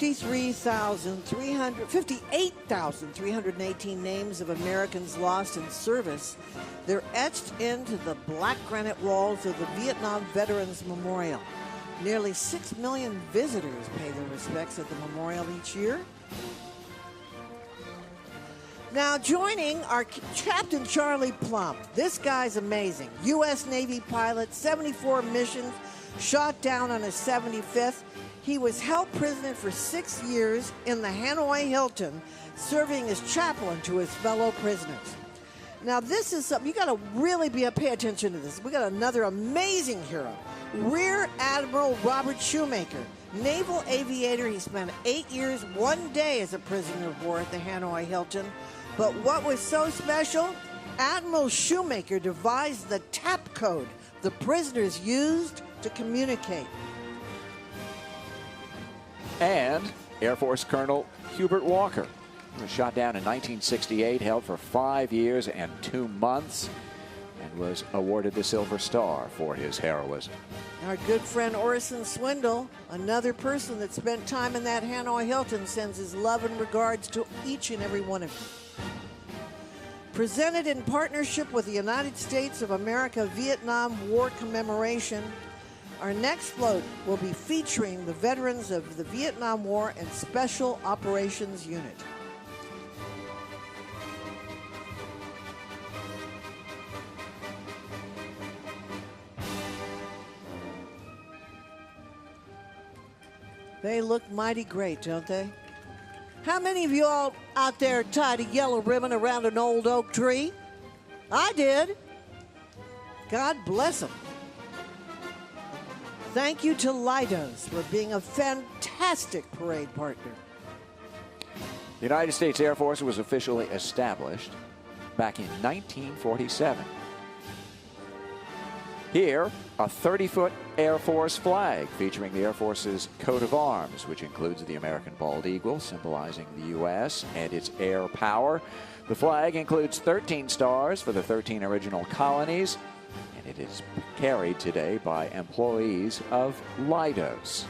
S2: $58,318 names of Americans lost in service. They're etched into the black granite walls of the Vietnam Veterans Memorial. Nearly 6 million visitors pay their respects at the memorial each year. Now joining our Captain Charlie Plump. This guy's amazing. U.S. Navy pilot, 74 missions, shot down on his 75th. He was held prisoner for 6 years in the Hanoi Hilton, serving as chaplain to his fellow prisoners. Now, this is something, you got to really pay attention to this. We got another amazing hero, Rear Admiral Robert Shoemaker, naval aviator. He spent 8 years, 1 day as a prisoner of war at the Hanoi Hilton. But what was so special? Admiral Shoemaker devised the tap code the prisoners used to communicate.
S1: And Air Force Colonel Hubert Walker was shot down in 1968, held for 5 years and 2 months, and was awarded the Silver Star for his heroism.
S2: Our good friend Orson Swindle, another person that spent time in that Hanoi Hilton, sends his love and regards to each and every one of you. Presented in partnership with the United States of America Vietnam War Commemoration, our next float will be featuring the veterans of the Vietnam War and Special Operations Unit. They look mighty great, don't they? How many of you all out there tied a yellow ribbon around an old oak tree? I did. God bless them. Thank you to Leidos for being a fantastic parade partner.
S1: The United States Air Force was officially established back in 1947. Here, a 30-foot Air Force flag featuring the Air Force's coat of arms, which includes the American bald eagle, symbolizing the U.S. and its air power. The flag includes 13 stars for the 13 original colonies, and it is carried today by employees of Leidos.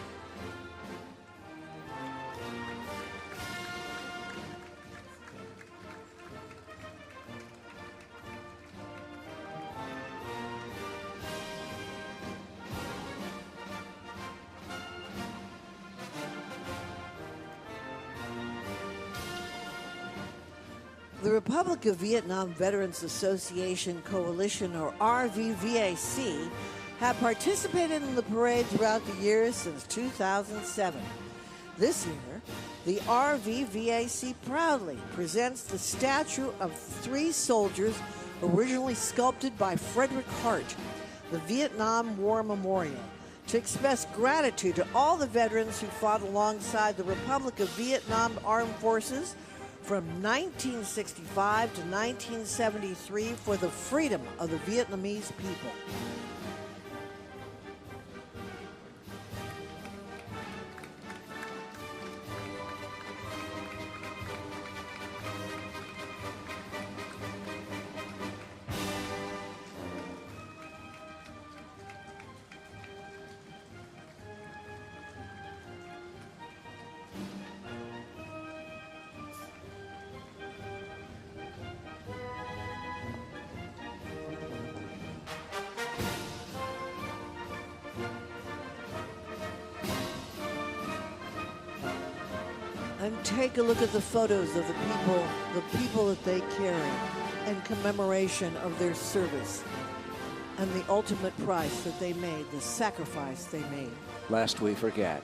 S2: The Republic of Vietnam Veterans Association Coalition, or RVVAC, have participated in the parade throughout the years since 2007. This year, the RVVAC proudly presents the statue of 3 soldiers originally sculpted by Frederick Hart, the Vietnam War Memorial, to express gratitude to all the veterans who fought alongside the Republic of Vietnam Armed Forces from 1965 to 1973 for the freedom of the Vietnamese people. And take a look at the photos of the people that they carry in commemoration of their service and the ultimate price that they made, the sacrifice they made.
S1: Lest we forget.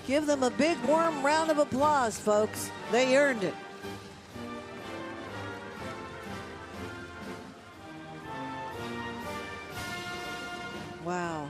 S2: Give them a big warm round of applause, folks. They earned it. Wow.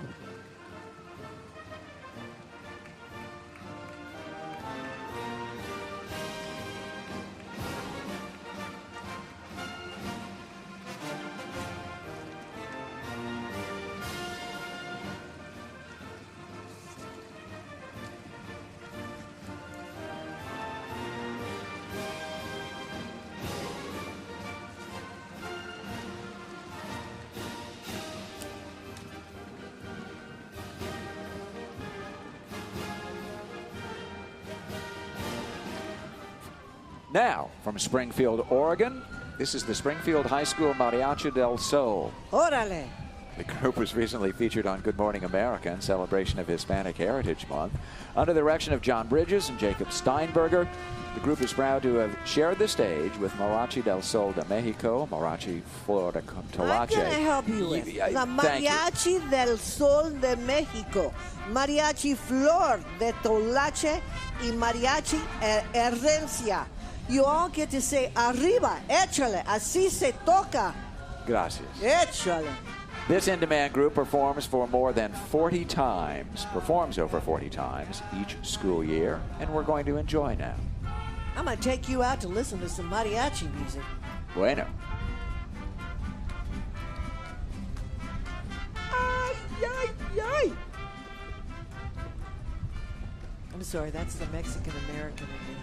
S1: Now, from Springfield, Oregon, this is the Springfield High School Mariachi del Sol.
S2: Órale.
S1: The group was recently featured on Good Morning America in celebration of Hispanic Heritage Month. Under the direction of John Bridges and Jacob Steinberger, the group is proud to have shared the stage with Mariachi del Sol de Mexico, Mariachi Flor de Tolache.
S2: I'm going to help you with the Mariachi del Sol de Mexico, Mariachi Flor de Tolache, y Mariachi Herencia. You all get to say, arriba, échale, así se toca.
S1: Gracias.
S2: Échale.
S1: This in-demand group performs over 40 times each school year, and we're going to enjoy now.
S2: I'm going to take you out to listen to some mariachi music.
S1: Bueno.
S2: Ay, ay, ay. I'm sorry, that's the Mexican-American in me.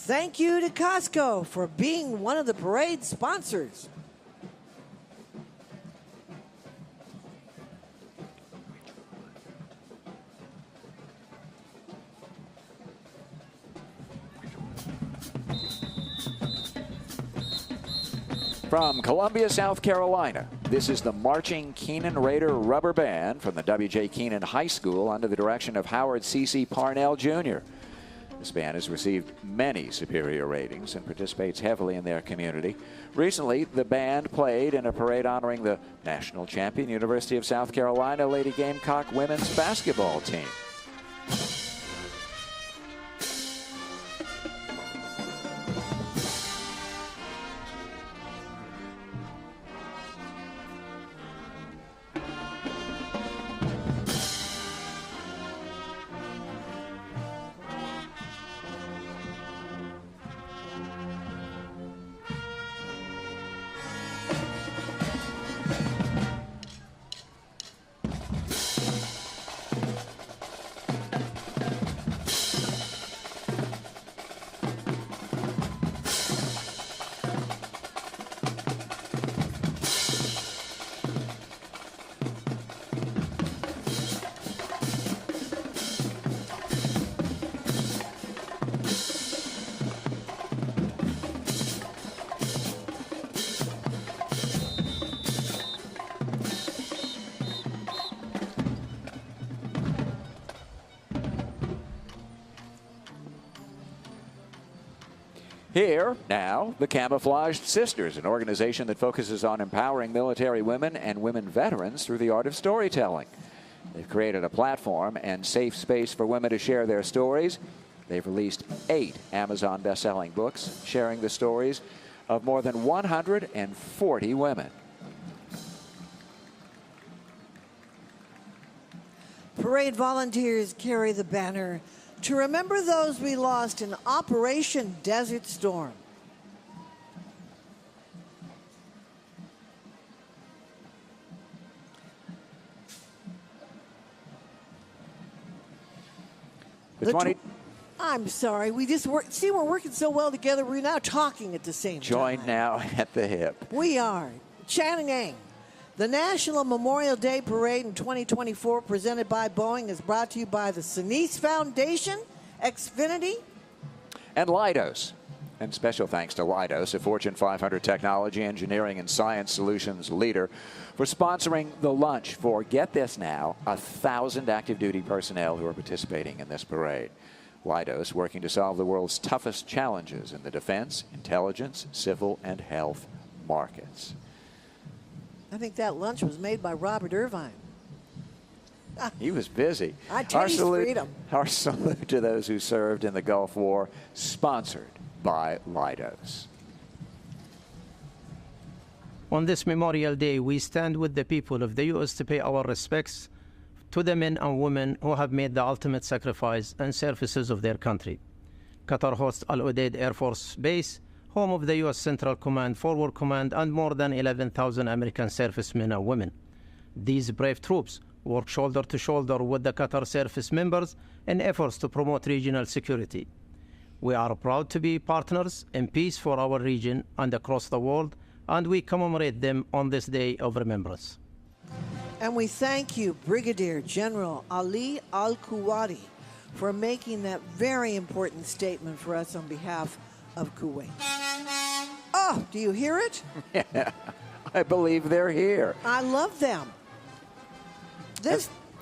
S2: Thank you to Costco for being one of the parade sponsors.
S1: From Columbia, South Carolina, this is the Marching Keenan Raider Rubber Band from the W.J. Keenan High School under the direction of Howard C.C. Parnell, Jr. This band has received many superior ratings and participates heavily in their community. Recently, the band played in a parade honoring the national champion University of South Carolina Lady Gamecock women's basketball team. Here, now, the Camouflaged Sisters, an organization that focuses on empowering military women and women veterans through the art of storytelling. They've created a platform and safe space for women to share their stories. They've released 8 Amazon best-selling books, sharing the stories of more than 140 women.
S2: Parade volunteers carry the banner to remember those we lost in Operation Desert Storm. I'm sorry, we just work. See, we're working so well together, we're now talking at the same time.
S1: Joined now at the hip.
S2: We are. Channing. The National Memorial Day Parade in 2024, presented by Boeing, is brought to you by the Sinise Foundation, Xfinity,
S1: and Leidos. And special thanks to Leidos, a Fortune 500 technology, engineering, and science solutions leader, for sponsoring the lunch for, get this now, 1,000 active duty personnel who are participating in this parade. Leidos working to solve the world's toughest challenges in the defense, intelligence, civil, and health markets.
S2: I think that lunch was made by Robert Irvine.
S1: He was busy.
S2: I taste freedom.
S1: Our salute to those who served in the Gulf War, sponsored by Leidos.
S7: On this Memorial Day, we stand with the people of the U.S. to pay our respects to the men and women who have made the ultimate sacrifice and services of their country. Qatar hosts Al Udeid Air Force Base, home of the U.S. Central Command, Forward Command, and more than 11,000 American servicemen and women. These brave troops work shoulder to shoulder with the Qatar service members in efforts to promote regional security. We are proud to be partners in peace for our region and across the world, and we commemorate them on this day of remembrance.
S2: And we thank you, Brigadier General Ali Al-Kuwati, for making that very important statement for us on behalf of Kuwait. Oh, do you hear it?
S1: Yeah, I believe they're here.
S2: I love them.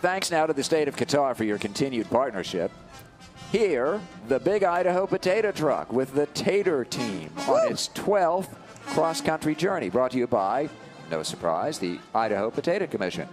S1: Thanks now to the state of Qatar for your continued partnership. Here, the Big Idaho Potato Truck with the Tater Team on its 12th cross-country journey, brought to you by, no surprise, the Idaho Potato Commission.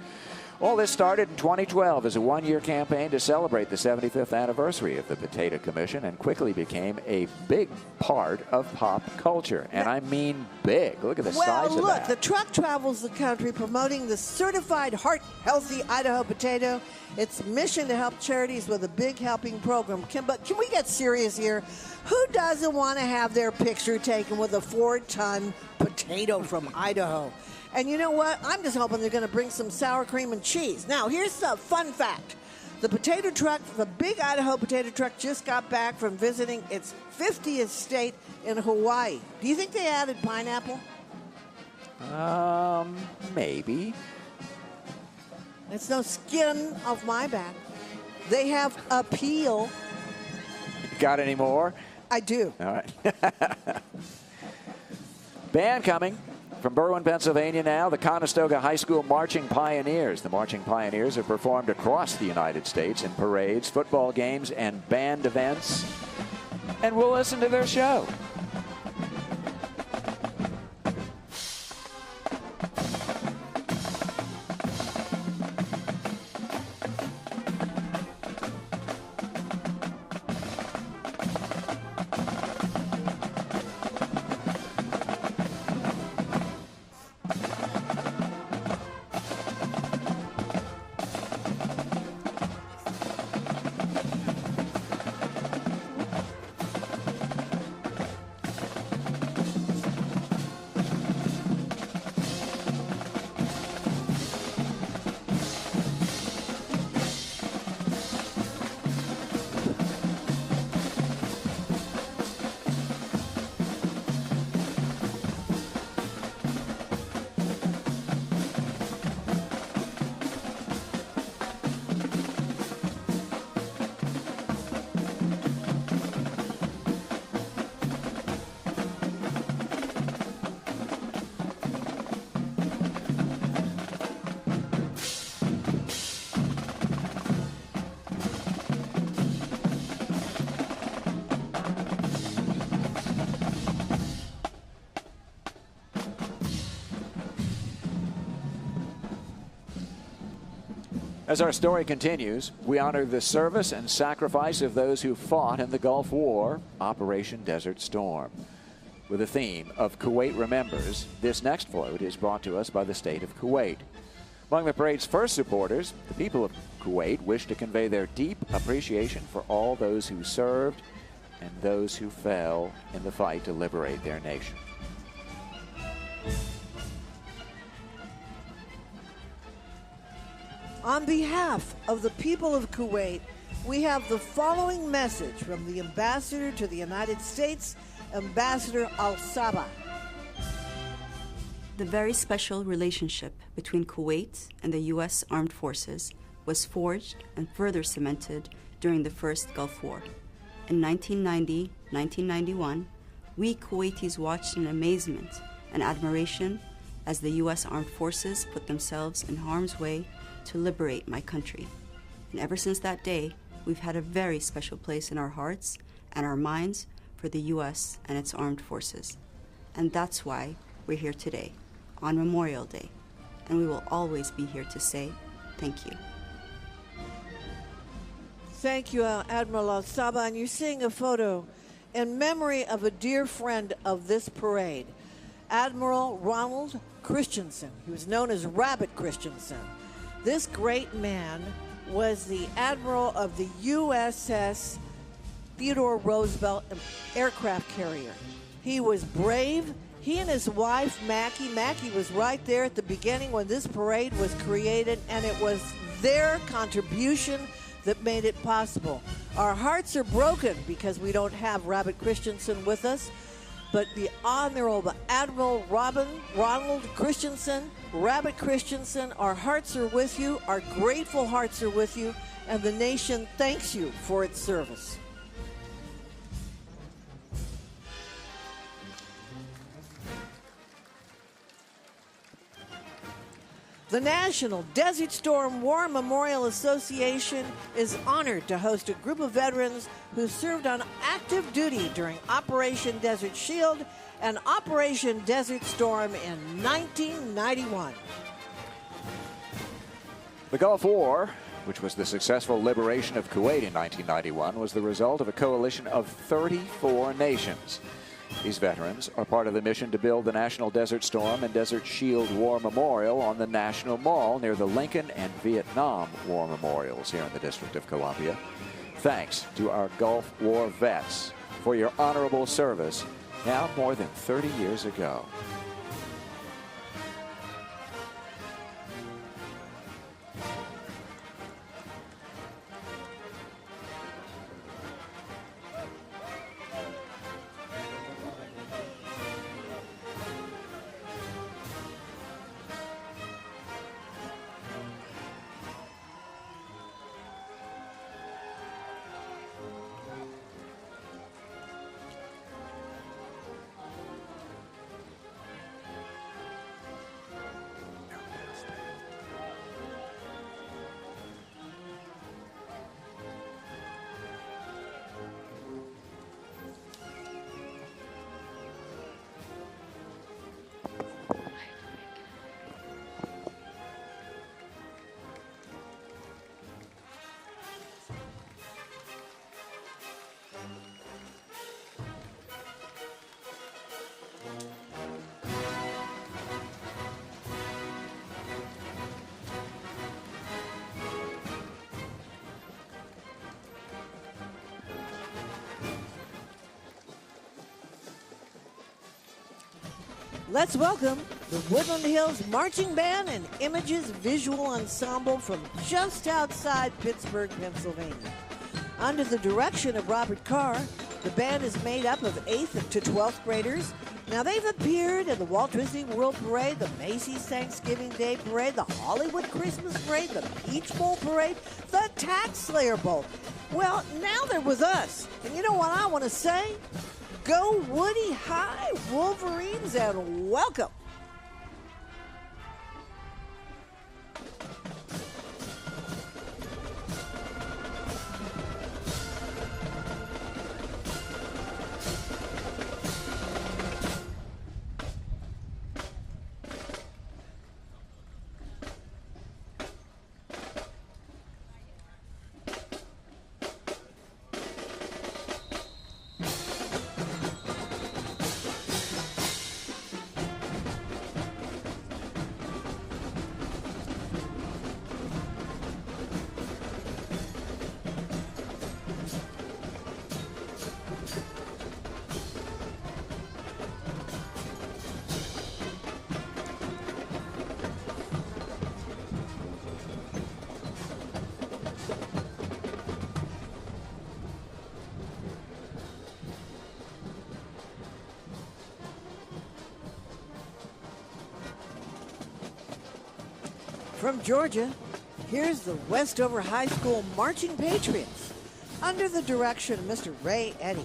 S1: All this started in 2012 as a one-year campaign to celebrate the 75th anniversary of the Potato Commission, and quickly became a big part of pop culture. And I mean big. Look at the size of that.
S2: Well, look, the truck travels the country promoting the certified heart-healthy Idaho potato. Its mission to help charities with a big helping program. But can we get serious here? Who doesn't want to have their picture taken with a 4-ton potato from Idaho? And you know what? I'm just hoping they're going to bring some sour cream and cheese. Now, here's the fun fact. The potato truck, the Big Idaho Potato Truck, just got back from visiting its 50th state in Hawaii. Do you think they added pineapple?
S1: Maybe.
S2: It's no skin off my back. They have a peel.
S1: Got any more?
S2: I do.
S1: All right. Band coming from Berwyn, Pennsylvania now, the Conestoga High School Marching Pioneers. The Marching Pioneers have performed across the United States in parades, football games, and band events and we'll listen to their show. As our story continues, we honor the service and sacrifice of those who fought in the Gulf War, Operation Desert Storm. With the theme of Kuwait Remembers, this next float is brought to us by the state of Kuwait. Among the parade's first supporters, the people of Kuwait wish to convey their deep appreciation for all those who served and those who fell in the fight to liberate their nation.
S2: On behalf of the people of Kuwait, we have the following message from the Ambassador to the United States, Ambassador Al-Sabah.
S8: The very special relationship between Kuwait and the U.S. Armed Forces was forged and further cemented during the First Gulf War. In 1990-1991, we Kuwaitis watched in amazement and admiration as the U.S. Armed Forces put themselves in harm's way to liberate my country. And ever since that day, we've had a very special place in our hearts and our minds for the U.S. and its armed forces. And that's why we're here today, on Memorial Day. And we will always be here to say thank you.
S2: Thank you, Admiral Al-Sabah. And you're seeing a photo in memory of a dear friend of this parade, Admiral Ronald Christensen. He was known as Rabbit Christensen. This great man was the admiral of the USS Theodore Roosevelt aircraft carrier. He was brave. He and his wife, Mackie was right there at the beginning when this parade was created, and it was their contribution that made it possible. Our hearts are broken because we don't have Rabbit Christensen with us, but the Honorable Admiral Ronald Christensen, Rabbit Christensen, our hearts are with you, our grateful hearts are with you, and the nation thanks you for its service. The National Desert Storm War Memorial Association is honored to host a group of veterans who served on active duty during Operation Desert Shield and Operation Desert Storm in 1991.
S1: The Gulf War, which was the successful liberation of Kuwait in 1991, was the result of a coalition of 34 nations. These veterans are part of the mission to build the National Desert Storm and Desert Shield War Memorial on the National Mall near the Lincoln and Vietnam War Memorials here in the District of Columbia. Thanks to our Gulf War vets for your honorable service now more than 30 years ago.
S2: Let's welcome the Woodland Hills Marching Band and Images Visual Ensemble from just outside Pittsburgh, Pennsylvania. Under the direction of Robert Carr, the band is made up of 8th to 12th graders. Now, they've appeared in the Walt Disney World Parade, the Macy's Thanksgiving Day Parade, the Hollywood Christmas Parade, the Peach Bowl Parade, the Tax Slayer Bowl. Well, now they're with us. And you know what I want to say? Go Woody High, Wolverines, and welcome. From Georgia, here's the Westover High School Marching Patriots under the direction of Mr. Ray Eddy.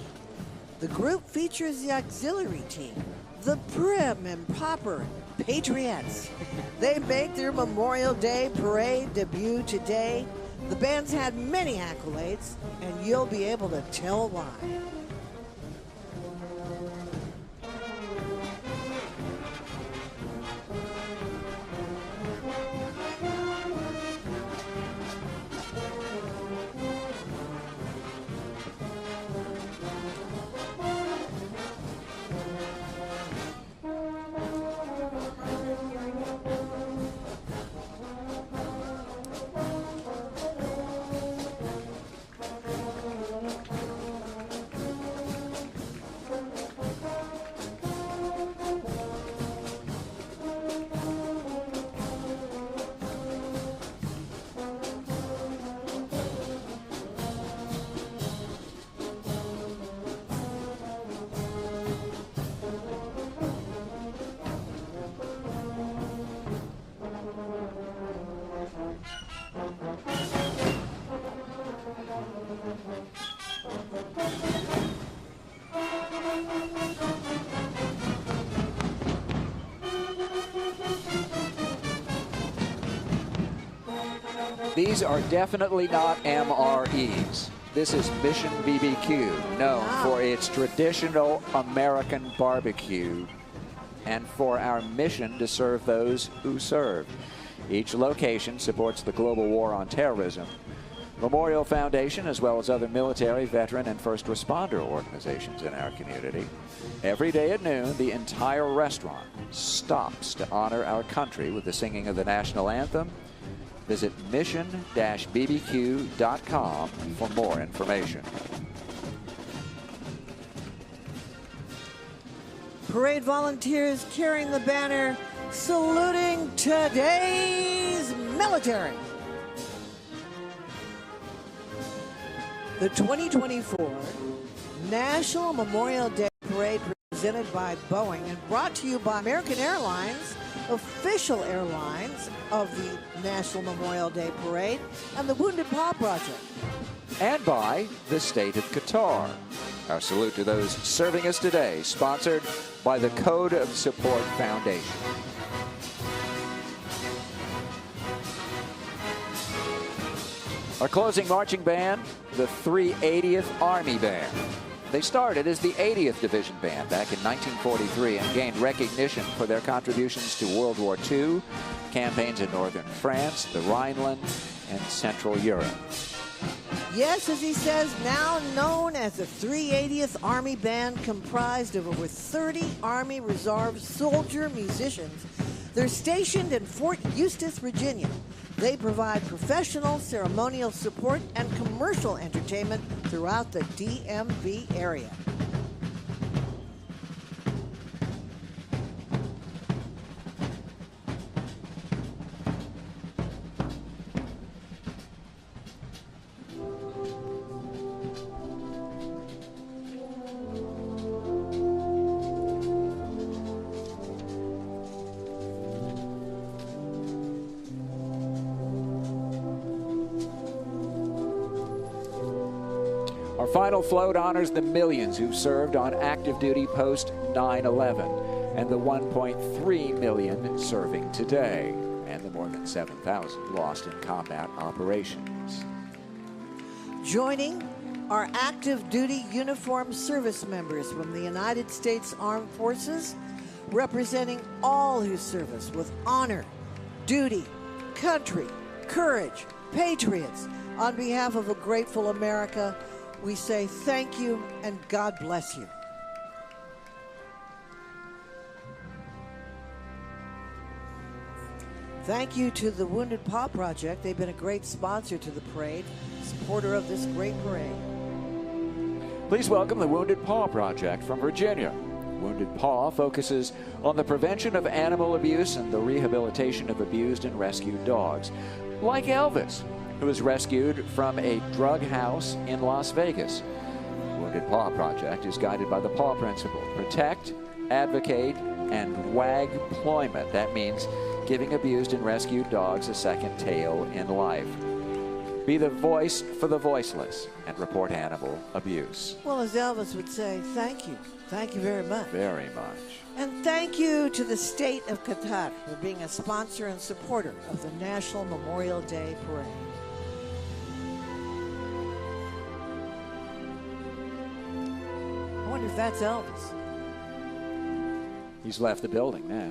S2: The group features the auxiliary team, the Prim and Proper Patriots. They make their Memorial Day parade debut today. The band's had many accolades, and you'll be able to tell why.
S1: These are definitely not MREs. This is Mission BBQ, known for its traditional American barbecue and for our mission to serve those who serve. Each location supports the global war on terrorism. Memorial Foundation, as well as other military, veteran, and first responder organizations in our community. Every day at noon, the entire restaurant stops to honor our country with the singing of the national anthem. Visit mission-bbq.com for more information.
S2: Parade volunteers carrying the banner, saluting today's military. The 2024 National Memorial Day Parade presented by Boeing and brought to you by American Airlines, official airlines of the National Memorial Day Parade, and the Wounded Paw Project.
S1: And by the state of Qatar. Our salute to those serving us today, sponsored by the Code of Support Foundation. Our closing marching band, the 380th Army Band. They started as the 80th Division Band back in 1943 and gained recognition for their contributions to World War II, campaigns in northern France, the Rhineland, and Central Europe.
S2: Yes, as he says, now known as the 380th Army Band, comprised of over 30 Army Reserve soldier musicians. They're stationed in Fort Eustis, Virginia. They provide professional, ceremonial support and commercial entertainment throughout the DMV area.
S1: final float honors the millions who served on active duty post 9/11 and the 1.3 million serving today, and the more than 7,000 lost in combat operations.
S2: Joining are active duty uniformed service members from the United States Armed Forces, representing all who service with honor, duty, country, courage, patriots. On behalf of a grateful America, we say thank you and God bless you. Thank you to the Wounded Paw Project. They've been a great sponsor to the parade, supporter of this great parade.
S1: Please welcome the Wounded Paw Project from Virginia. Wounded Paw focuses on the prevention of animal abuse and the rehabilitation of abused and rescued dogs, like Elvis, who was rescued from a drug house in Las Vegas. Wounded Paw Project is guided by the PAW principle: protect, advocate, and wag employment. That means giving abused and rescued dogs a second tail in life. Be the voice for the voiceless and report animal abuse.
S2: Well, as Elvis would say, thank you. Thank you very much.
S1: Very much.
S2: And thank you to the state of Qatar for being a sponsor and supporter of the National Memorial Day Parade. I wonder if that's Elvis.
S1: He's left the building now.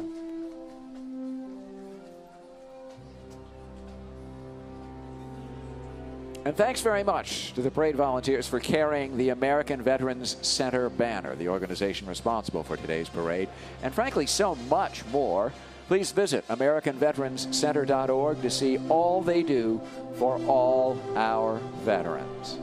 S1: And thanks very much to the parade volunteers for carrying the American Veterans Center banner, the organization responsible for today's parade, and frankly, so much more. Please visit AmericanVeteransCenter.org to see all they do for all our veterans.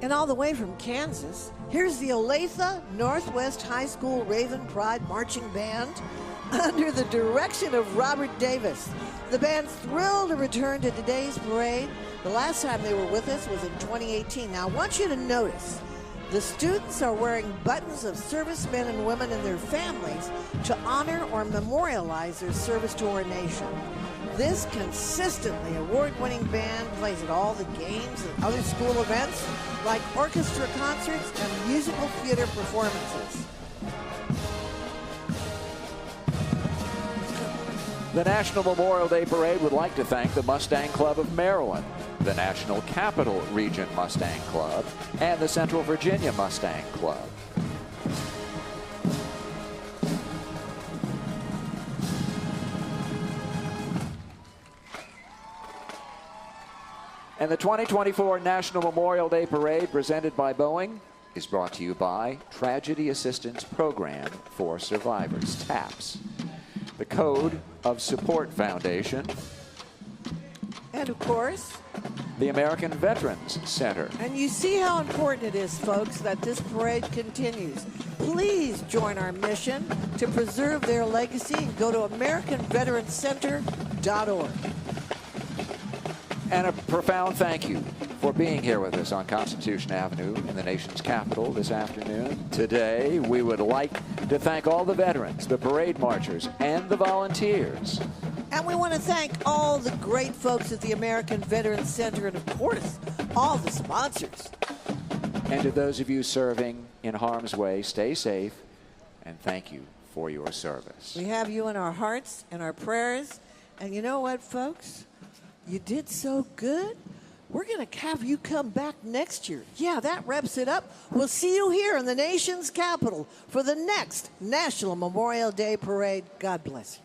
S2: And all the way from Kansas, here's the Olathe Northwest High School Raven Pride Marching Band under the direction of Robert Davis. The band's thrilled to return to today's parade. The last time they were with us was in 2018. Now, I want you to notice the students are wearing buttons of servicemen and women and their families to honor or memorialize their service to our nation. This consistently award-winning band plays at all the games and other school events, like orchestra concerts and musical theater performances.
S1: The National Memorial Day Parade would like to thank the Mustang Club of Maryland, the National Capital Region Mustang Club, and the Central Virginia Mustang Club. And the 2024 National Memorial Day Parade, presented by Boeing, is brought to you by Tragedy Assistance Program for Survivors, TAPS, the Code of Support Foundation,
S2: and of course,
S1: the American Veterans Center.
S2: And you see how important it is, folks, that this parade continues. Please join our mission to preserve their legacy and go to AmericanVeteransCenter.org.
S1: And a profound thank you for being here with us on Constitution Avenue in the nation's capital this afternoon. Today, we would like to thank all the veterans, the parade marchers, and the volunteers.
S2: And we want to thank all the great folks at the American Veterans Center and, of course, all the sponsors.
S1: And to those of you serving in harm's way, stay safe, and thank you for your service.
S2: We have you in our hearts and our prayers. And you know what, folks? You did so good. We're going to have you come back next year. Yeah, that wraps it up. We'll see you here in the nation's capital for the next National Memorial Day Parade. God bless you.